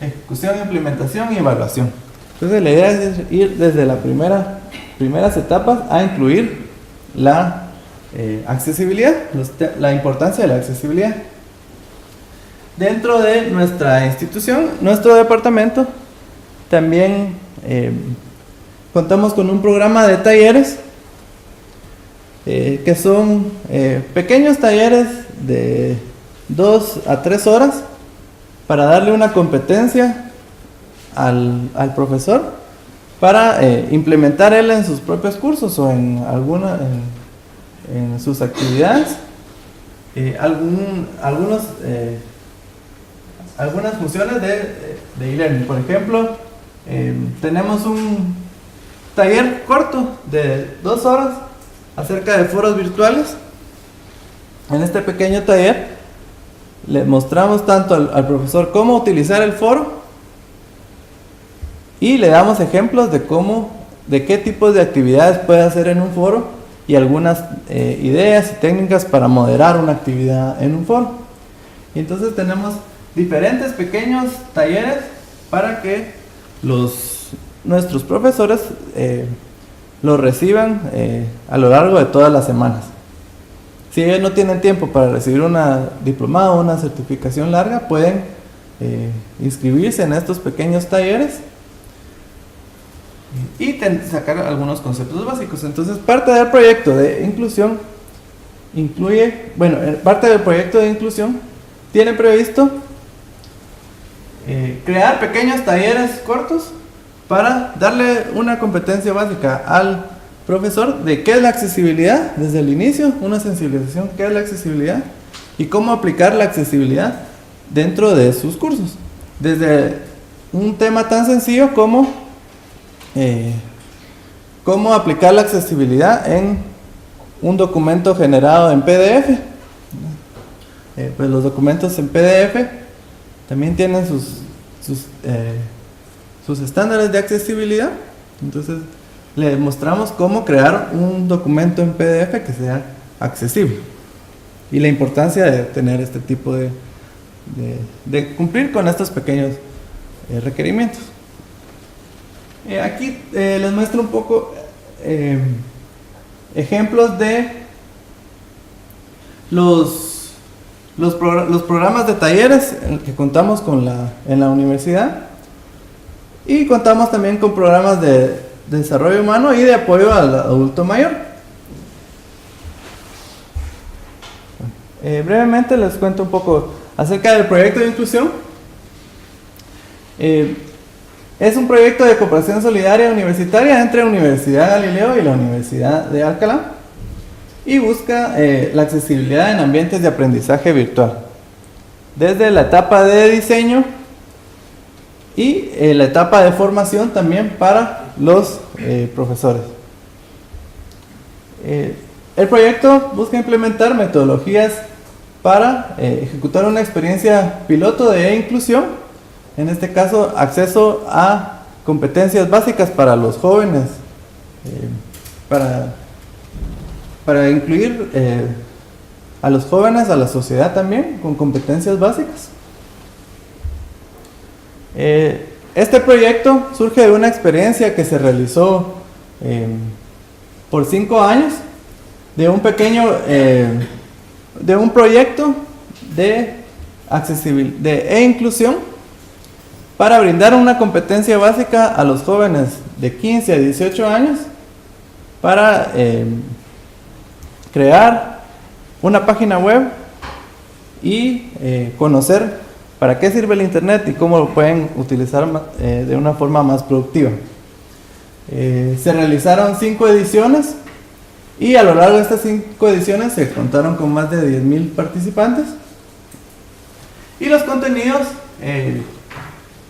ejecución, implementación y evaluación. Entonces la idea es ir desde las primeras etapas a incluir la accesibilidad, la importancia de la accesibilidad. Dentro de nuestra institución, nuestro departamento, también contamos con un programa de talleres que son pequeños talleres de 2 a 3 horas para darle una competencia al profesor para implementar él en sus propios cursos o en sus actividades algunas funciones de e-learning. Por ejemplo, tenemos un taller corto de 2 horas acerca de foros virtuales. En este pequeño taller le mostramos tanto al profesor cómo utilizar el foro y le damos ejemplos de qué tipos de actividades puede hacer en un foro y algunas ideas y técnicas para moderar una actividad en un foro. Y entonces tenemos diferentes pequeños talleres para que nuestros profesores los reciban a lo largo de todas las semanas. Si ellos no tienen tiempo para recibir una diplomada o una certificación larga, pueden inscribirse en estos pequeños talleres y sacar algunos conceptos básicos. Entonces, parte del proyecto de inclusión tiene previsto crear pequeños talleres cortos para darle una competencia básica al profesor de qué es la accesibilidad desde el inicio, una sensibilización, qué es la accesibilidad y cómo aplicar la accesibilidad dentro de sus cursos. Desde un tema tan sencillo como cómo aplicar la accesibilidad en un documento generado en PDF. Pues los documentos en PDF también tienen sus estándares de accesibilidad. Entonces le mostramos cómo crear un documento en PDF que sea accesible y la importancia de tener este tipo de cumplir con estos pequeños requerimientos. Aquí les muestro un poco ejemplos de los programas de talleres que contamos en la universidad, y contamos también con programas de desarrollo humano y de apoyo al adulto mayor. Brevemente les cuento un poco acerca del proyecto de inclusión. Es un proyecto de cooperación solidaria universitaria entre la Universidad Galileo y la Universidad de Alcalá y busca la accesibilidad en ambientes de aprendizaje virtual. Desde la etapa de diseño y la etapa de formación también para los profesores. El proyecto busca implementar metodologías para ejecutar una experiencia piloto de inclusión, en este caso acceso a competencias básicas para los jóvenes, para incluir a los jóvenes, a la sociedad también, con competencias básicas. Este proyecto surge de una experiencia que se realizó por 5 años, de un pequeño, de un proyecto de accesibilidad e inclusión para brindar una competencia básica a los jóvenes de 15 a 18 años para crear una página web y conocer para qué sirve el internet y cómo lo pueden utilizar de una forma más productiva. Se realizaron 5 ediciones y a lo largo de estas 5 ediciones se contaron con más de 10,000 participantes, y los contenidos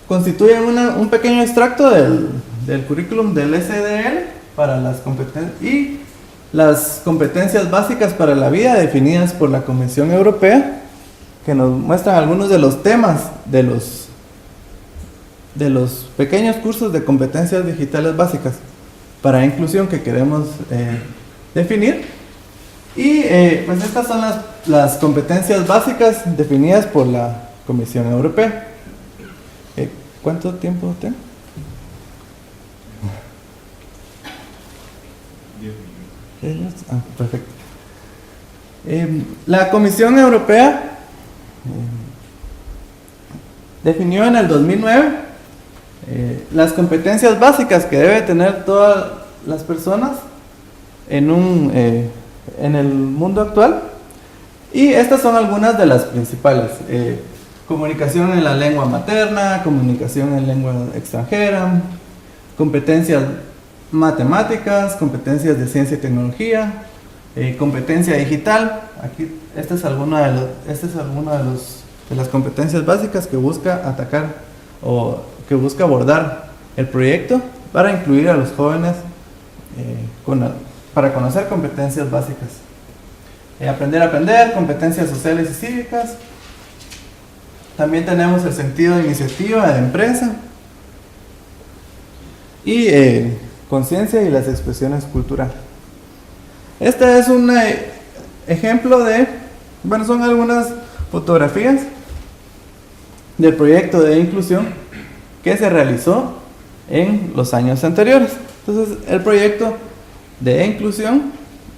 constituyen un pequeño extracto del currículum del SDL para las competencias y las competencias básicas para la vida definidas por la Comisión Europea, que nos muestran algunos de los temas de los pequeños cursos de competencias digitales básicas para inclusión que queremos definir. Y pues estas son las competencias básicas definidas por la Comisión Europea. ¿Cuánto tiempo tengo? 10 minutos. Ah, perfecto. La Comisión Europea definió en el 2009 las competencias básicas que debe tener todas las personas en el mundo actual, y estas son algunas de las principales: comunicación en la lengua materna, comunicación en lengua extranjera, competencias matemáticas, competencias de ciencia y tecnología, competencia digital. Aquí esta es alguna de las competencias básicas que busca atacar o que busca abordar el proyecto para incluir a los jóvenes para conocer competencias básicas. Aprender a aprender, competencias sociales y cívicas. También tenemos el sentido de iniciativa de empresa y conciencia y las expresiones culturales. Este es un ejemplo son algunas fotografías del proyecto de inclusión que se realizó en los años anteriores. Entonces, el proyecto de inclusión,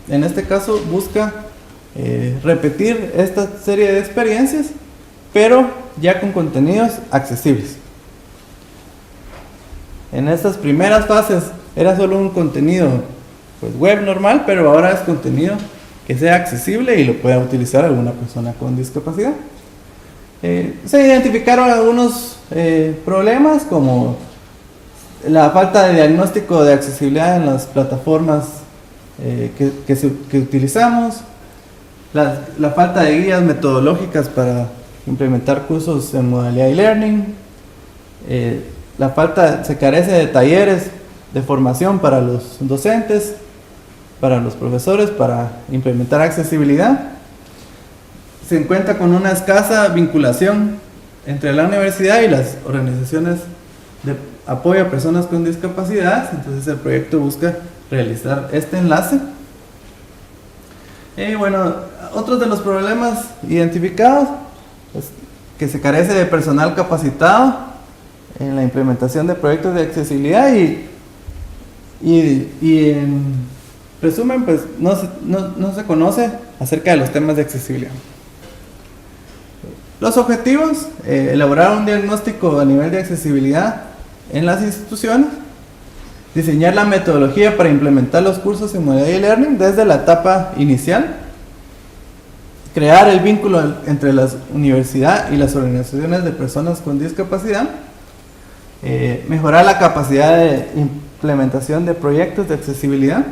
en este caso, busca repetir esta serie de experiencias, pero ya con contenidos accesibles. En estas primeras fases era solo un contenido web normal, pero ahora es contenido que sea accesible y lo pueda utilizar alguna persona con discapacidad. Se identificaron algunos problemas, como la falta de diagnóstico de accesibilidad en las plataformas que utilizamos, la falta de guías metodológicas para implementar cursos en modalidad e-learning, se carece de talleres de formación para los docentes, para los profesores, para implementar accesibilidad. Se encuentra con una escasa vinculación entre la universidad y las organizaciones de apoyo a personas con discapacidad. Entonces el proyecto busca realizar este enlace. Otros de los problemas identificados es que se carece de personal capacitado en la implementación de proyectos de accesibilidad y en resumen, pues no se conoce acerca de los temas de accesibilidad. Los objetivos: elaborar un diagnóstico a nivel de accesibilidad en las instituciones, diseñar la metodología para implementar los cursos en modalidad de e-learning desde la etapa inicial, crear el vínculo entre la universidad y las organizaciones de personas con discapacidad, mejorar la capacidad de implementación de proyectos de accesibilidad.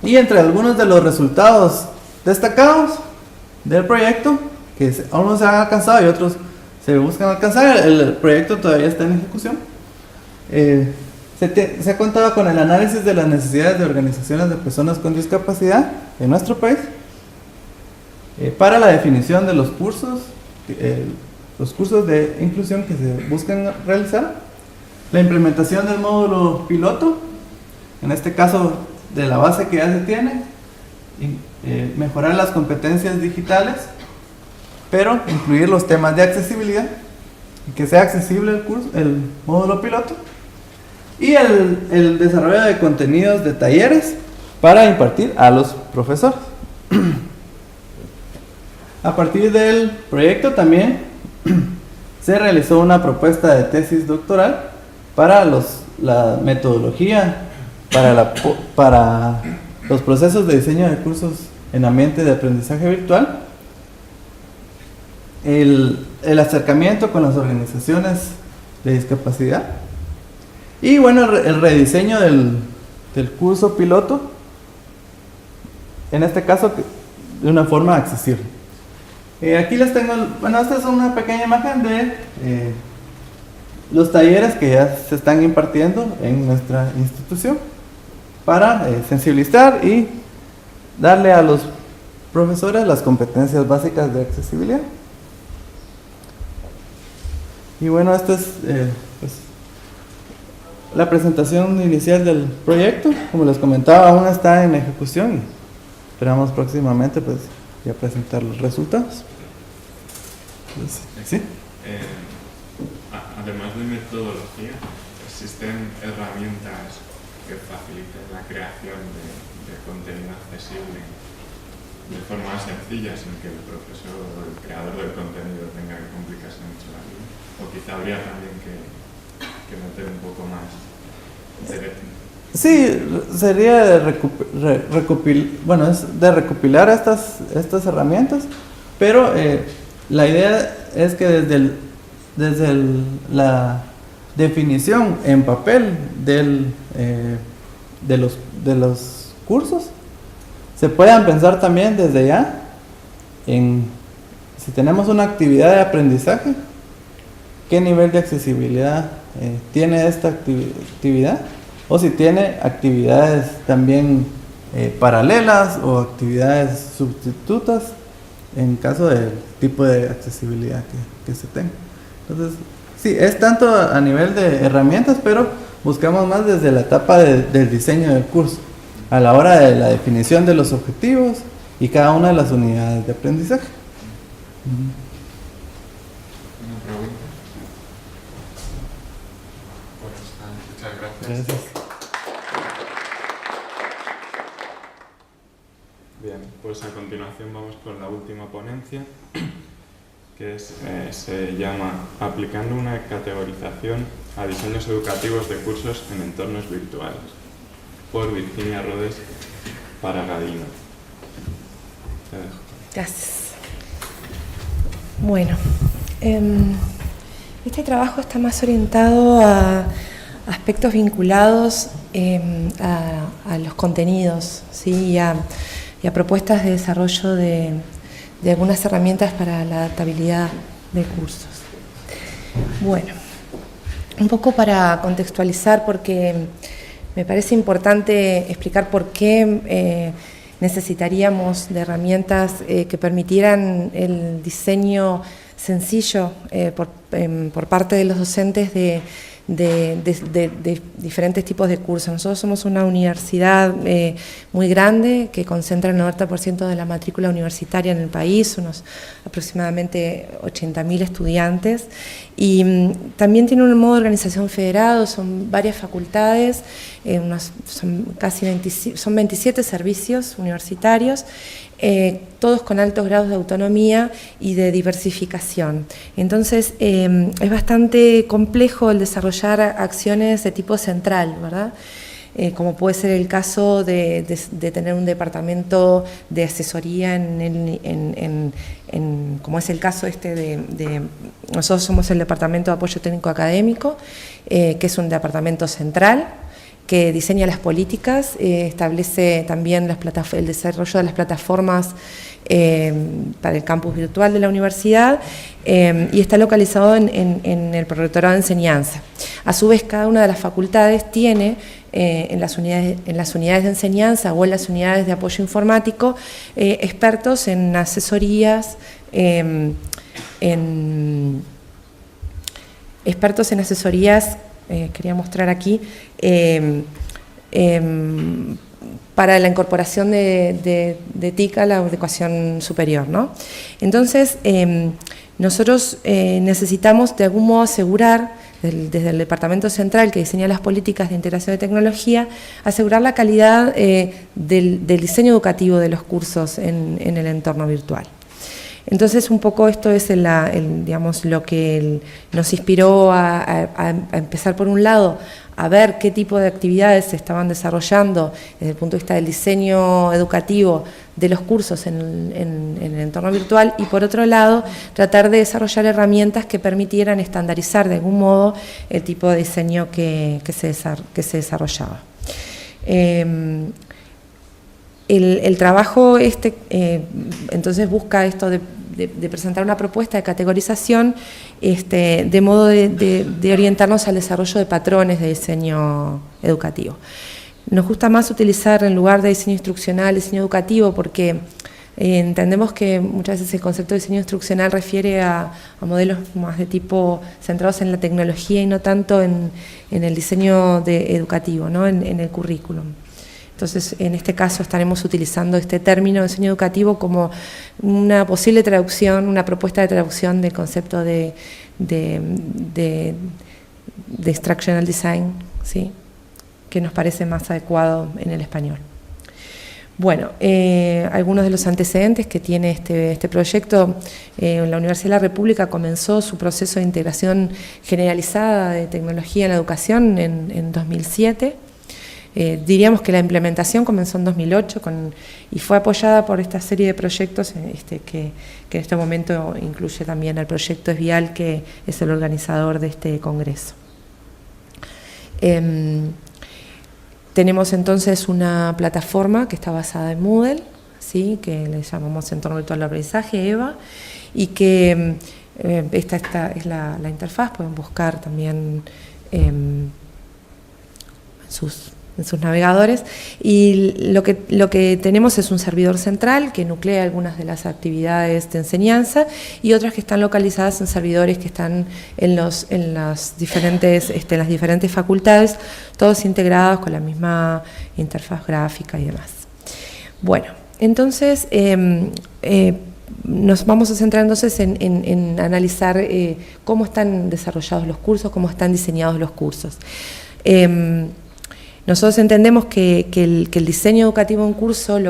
Y entre algunos de los resultados destacados del proyecto, que aún no se han alcanzado y otros se buscan alcanzar. El proyecto todavía está en ejecución. Se ha contado con el análisis de las necesidades de organizaciones de personas con discapacidad en nuestro país para la definición de los cursos de inclusión que se buscan realizar, la implementación del módulo piloto, en este caso de la base que ya se tiene, mejorar las competencias digitales, pero incluir los temas de accesibilidad y que sea accesible el módulo piloto, y el desarrollo de contenidos de talleres para impartir a los profesores. A partir del proyecto también se realizó una propuesta de tesis doctoral para la metodología para los procesos de diseño de cursos en ambiente de aprendizaje virtual, el acercamiento con las organizaciones de discapacidad y bueno, el rediseño del curso piloto, en este caso de una forma accesible. Aquí les tengo, esta es una pequeña imagen de los talleres que ya se están impartiendo en nuestra institución para sensibilizar y darle a los profesores las competencias básicas de accesibilidad. Y bueno, esta es pues, la presentación inicial del proyecto. Como les comentaba, aún está en ejecución y esperamos próximamente pues, ya presentar los resultados. ¿Sí? Además de metodología, existen herramientas que faciliten la creación de contenido accesible de forma sencilla, sin que el profesor o el creador del contenido tenga que complicarse mucho la vida. O quizá habría también que meter un poco más de... Sí, sería de recopilar estas herramientas, pero la idea es que desde la definición en papel de los cursos se puedan pensar también desde ya en si tenemos una actividad de aprendizaje, qué nivel de accesibilidad tiene esta actividad, o si tiene actividades también paralelas o actividades sustitutas en caso del tipo de accesibilidad que se tenga. Entonces, sí, es tanto a nivel de herramientas, pero buscamos más desde la etapa del diseño del curso, a la hora de la definición de los objetivos y cada una de las unidades de aprendizaje. ¿Una pregunta? Pues, muchas gracias. Gracias. Bien, pues a continuación vamos con la última ponencia, que se llama Aplicando una categorización a diseños educativos de cursos en entornos virtuales, por Virginia Rodes Paragadino. Te dejo. Gracias. Bueno, este trabajo está más orientado a aspectos vinculados a los contenidos, ¿sí? y a propuestas de desarrollo de algunas herramientas para la adaptabilidad de cursos. Bueno, un poco para contextualizar, porque me parece importante explicar por qué necesitaríamos de herramientas que permitieran el diseño sencillo por parte de los docentes de diferentes tipos de cursos. Nosotros somos una universidad muy grande que concentra el 90% de la matrícula universitaria en el país, unos aproximadamente 80.000 estudiantes, y también tiene un modo de organización federado, son varias facultades, son 27 servicios universitarios, todos con altos grados de autonomía y de diversificación. Entonces, es bastante complejo el desarrollar acciones de tipo central, ¿verdad? Como puede ser el caso de tener un departamento de asesoría como es el caso nosotros somos el Departamento de Apoyo Técnico Académico, que es un departamento central, que diseña las políticas, establece también el desarrollo de las plataformas para el campus virtual de la universidad, y está localizado en el Prorrectorado de Enseñanza. A su vez, cada una de las facultades tiene en las unidades de enseñanza o en las unidades de apoyo informático expertos en asesorías, quería mostrar aquí, para la incorporación de TIC a la educación superior, ¿no? Entonces, nosotros necesitamos de algún modo asegurar, desde el Departamento Central que diseña las políticas de integración de tecnología, asegurar la calidad del diseño educativo de los cursos en el entorno virtual. Entonces, un poco esto es digamos, lo que nos inspiró a empezar, por un lado, a ver qué tipo de actividades se estaban desarrollando desde el punto de vista del diseño educativo de los cursos en el entorno virtual, y por otro lado, tratar de desarrollar herramientas que permitieran estandarizar de algún modo el tipo de diseño que se desarrollaba. El trabajo entonces busca esto de presentar una propuesta de categorización de modo de orientarnos al desarrollo de patrones de diseño educativo. Nos gusta más utilizar, en lugar de diseño instruccional, diseño educativo, porque entendemos que muchas veces el concepto de diseño instruccional refiere a modelos más de tipo centrados en la tecnología y no tanto en el diseño educativo, ¿no? en el currículum. Entonces, en este caso estaremos utilizando este término de diseño educativo como una posible traducción, una propuesta de traducción del concepto de instructional design, ¿sí?, que nos parece más adecuado en el español. Bueno, algunos de los antecedentes que tiene este proyecto: la Universidad de la República comenzó su proceso de integración generalizada de tecnología en la educación en 2007. Diríamos que la implementación comenzó en 2008 y fue apoyada por esta serie de proyectos que en este momento incluye también al proyecto ESVIAL, que es el organizador de este congreso. Tenemos entonces una plataforma que está basada en Moodle, ¿sí?, que le llamamos Entorno Virtual de Aprendizaje, EVA, y que esta es la interfaz. Pueden buscar también en sus navegadores, y lo que tenemos es un servidor central que nuclea algunas de las actividades de enseñanza y otras que están localizadas en servidores que están en las diferentes facultades, todos integrados con la misma interfaz gráfica y demás. Bueno, entonces nos vamos a centrar entonces en analizar cómo están desarrollados los cursos, cómo están diseñados los cursos. Nosotros entendemos que el diseño educativo de un curso,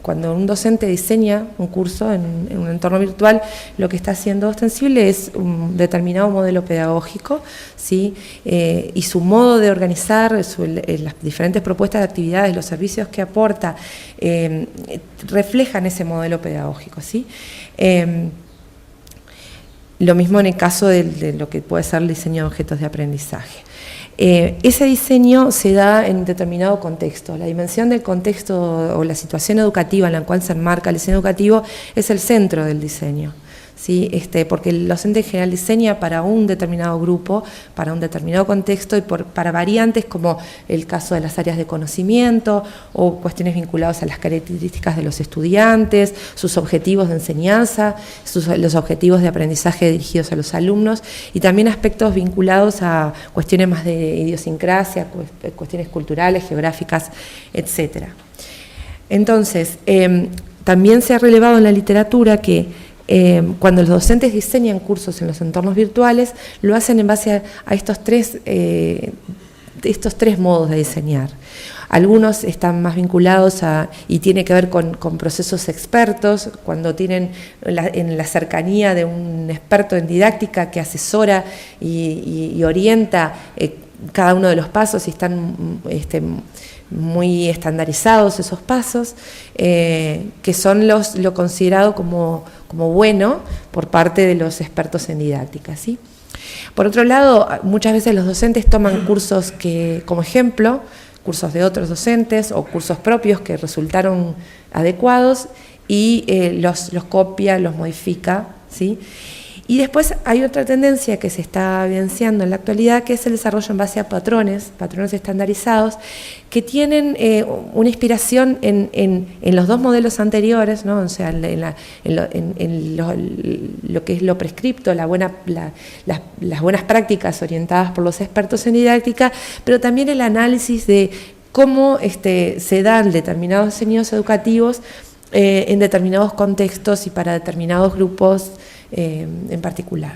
cuando un docente diseña un curso en un entorno virtual, lo que está haciendo ostensible es un determinado modelo pedagógico, ¿sí?, y su modo de organizar las diferentes propuestas de actividades, los servicios que aporta, reflejan ese modelo pedagógico, ¿sí? Lo mismo en el caso de lo que puede ser el diseño de objetos de aprendizaje. Ese diseño se da en determinado contexto. La dimensión del contexto o la situación educativa en la cual se enmarca el diseño educativo es el centro del diseño, ¿sí? Porque el docente en general diseña para un determinado grupo, para un determinado contexto y para variantes como el caso de las áreas de conocimiento o cuestiones vinculadas a las características de los estudiantes, sus objetivos de enseñanza, los objetivos de aprendizaje dirigidos a los alumnos, y también aspectos vinculados a cuestiones más de idiosincrasia, cuestiones culturales, geográficas, etc. Entonces, también se ha relevado en la literatura que cuando los docentes diseñan cursos en los entornos virtuales, lo hacen en base a estos tres modos de diseñar. Algunos están más vinculados y tiene que ver con procesos expertos, cuando tienen en la cercanía de un experto en didáctica que asesora y orienta cada uno de los pasos, y están muy estandarizados esos pasos, que son lo considerado como bueno por parte de los expertos en didáctica, ¿sí? Por otro lado, muchas veces los docentes toman cursos como ejemplo, cursos de otros docentes o cursos propios que resultaron adecuados, y los copia, los modifica, ¿sí? Y después hay otra tendencia que se está evidenciando en la actualidad, que es el desarrollo en base a patrones estandarizados, que tienen una inspiración en los dos modelos anteriores, ¿no? O sea, en lo que es lo prescripto, las buenas prácticas orientadas por los expertos en didáctica, pero también el análisis de cómo se dan determinados diseños educativos en determinados contextos y para determinados grupos en particular.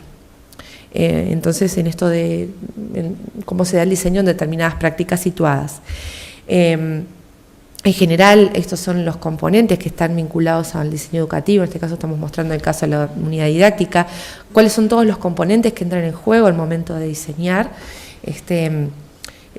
Entonces, en esto de cómo se da el diseño en determinadas prácticas situadas. En general, estos son los componentes que están vinculados al diseño educativo. En este caso estamos mostrando el caso de la unidad didáctica. ¿Cuáles son todos los componentes que entran en juego al momento de diseñar?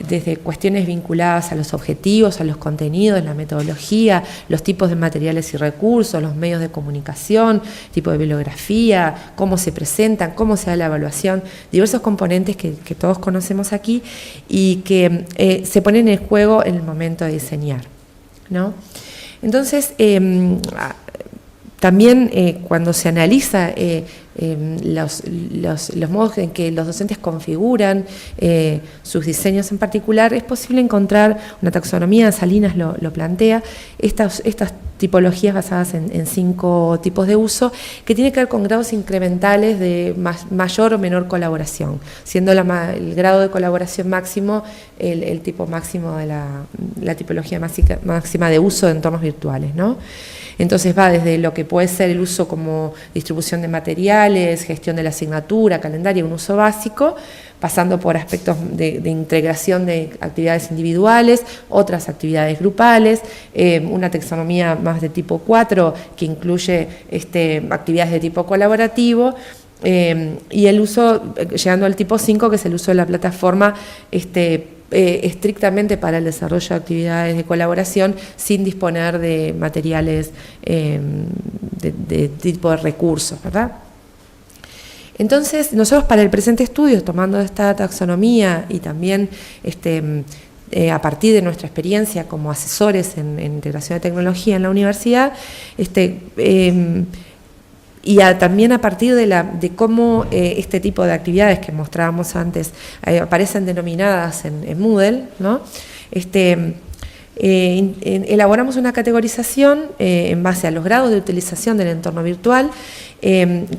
Desde cuestiones vinculadas a los objetivos, a los contenidos, la metodología, los tipos de materiales y recursos, los medios de comunicación, tipo de bibliografía, cómo se presentan, cómo se da la evaluación, diversos componentes que todos conocemos aquí y que se ponen en juego en el momento de diseñar, ¿no? Entonces, también cuando se analiza los modos en que los docentes configuran sus diseños en particular, es posible encontrar una taxonomía, Salinas lo plantea, estas tipologías basadas en 5 tipos de uso, que tiene que ver con grados incrementales de mayor o menor colaboración, siendo el grado de colaboración máximo el tipo máximo de la tipología máxima de uso de entornos virtuales, ¿no? Entonces va desde lo que puede ser el uso como distribución de materiales, gestión de la asignatura, calendario, un uso básico, pasando por aspectos de integración de actividades individuales, otras actividades grupales, una taxonomía más de tipo 4 que incluye actividades de tipo colaborativo, y el uso, llegando al tipo 5, que es el uso de la plataforma estrictamente para el desarrollo de actividades de colaboración sin disponer de materiales de tipo de recursos, ¿verdad? Entonces, nosotros para el presente estudio, tomando esta taxonomía y también a partir de nuestra experiencia como asesores en integración de tecnología en la universidad, y también a partir de cómo este tipo de actividades que mostrábamos antes aparecen denominadas en Moodle, ¿no? Elaboramos una categorización en base a los grados de utilización del entorno virtual,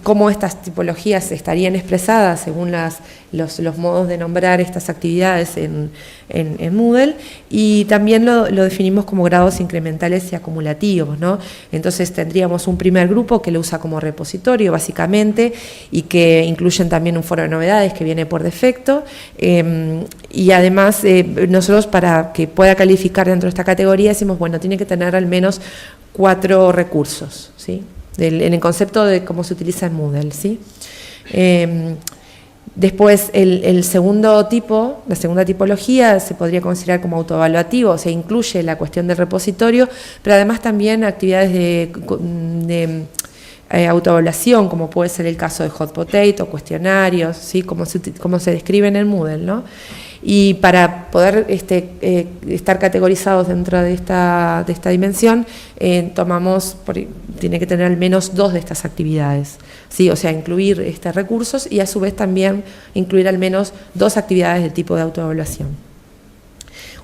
cómo estas tipologías estarían expresadas según los modos de nombrar estas actividades en Moodle, y también lo definimos como grados incrementales y acumulativos, ¿no? Entonces tendríamos un primer grupo que lo usa como repositorio básicamente y que incluyen también un foro de novedades que viene por defecto, y además nosotros para que pueda calificar dentro de esta categoría decimos, bueno, tiene que tener al menos 4 recursos, ¿sí? En el concepto de cómo se utiliza en Moodle, ¿sí? Después, el segundo tipo, la segunda tipología se podría considerar como autoevaluativo, o sea, incluye la cuestión del repositorio, pero además también actividades de autoevaluación, como puede ser el caso de Hot Potato, cuestionarios, ¿sí? Como se describen en Moodle, ¿no? Y para poder estar categorizados dentro de esta dimensión, tiene que tener al menos 2 de estas actividades, ¿sí? O sea, incluir recursos y a su vez también incluir al menos 2 actividades de tipo de autoevaluación.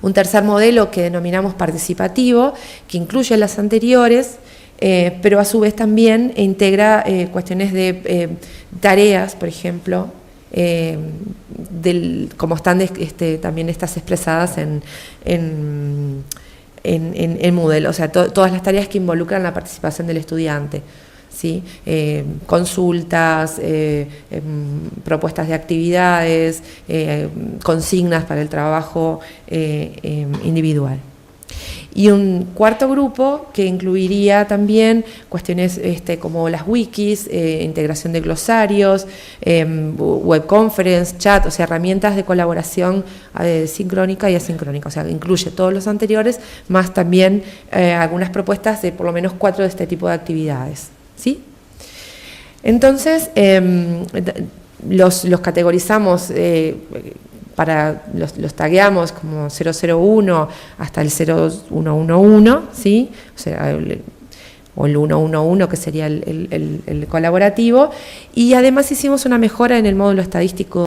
Un tercer modelo que denominamos participativo, que incluye las anteriores, pero a su vez también integra cuestiones de tareas, por ejemplo, como están también estas expresadas en Moodle, o sea, todas las tareas que involucran la participación del estudiante, ¿sí? Consultas, propuestas de actividades, consignas para el trabajo individual. Y un cuarto grupo que incluiría también cuestiones como las wikis, integración de glosarios, web conference, chat, o sea, herramientas de colaboración sincrónica y asincrónica, o sea, incluye todos los anteriores, más también algunas propuestas de por lo menos 4 de este tipo de actividades, ¿sí? Entonces, los categorizamos, los tagueamos como 001 hasta el 0111, ¿sí? O sea, o el 111, que sería el colaborativo, y además hicimos una mejora en el módulo estadístico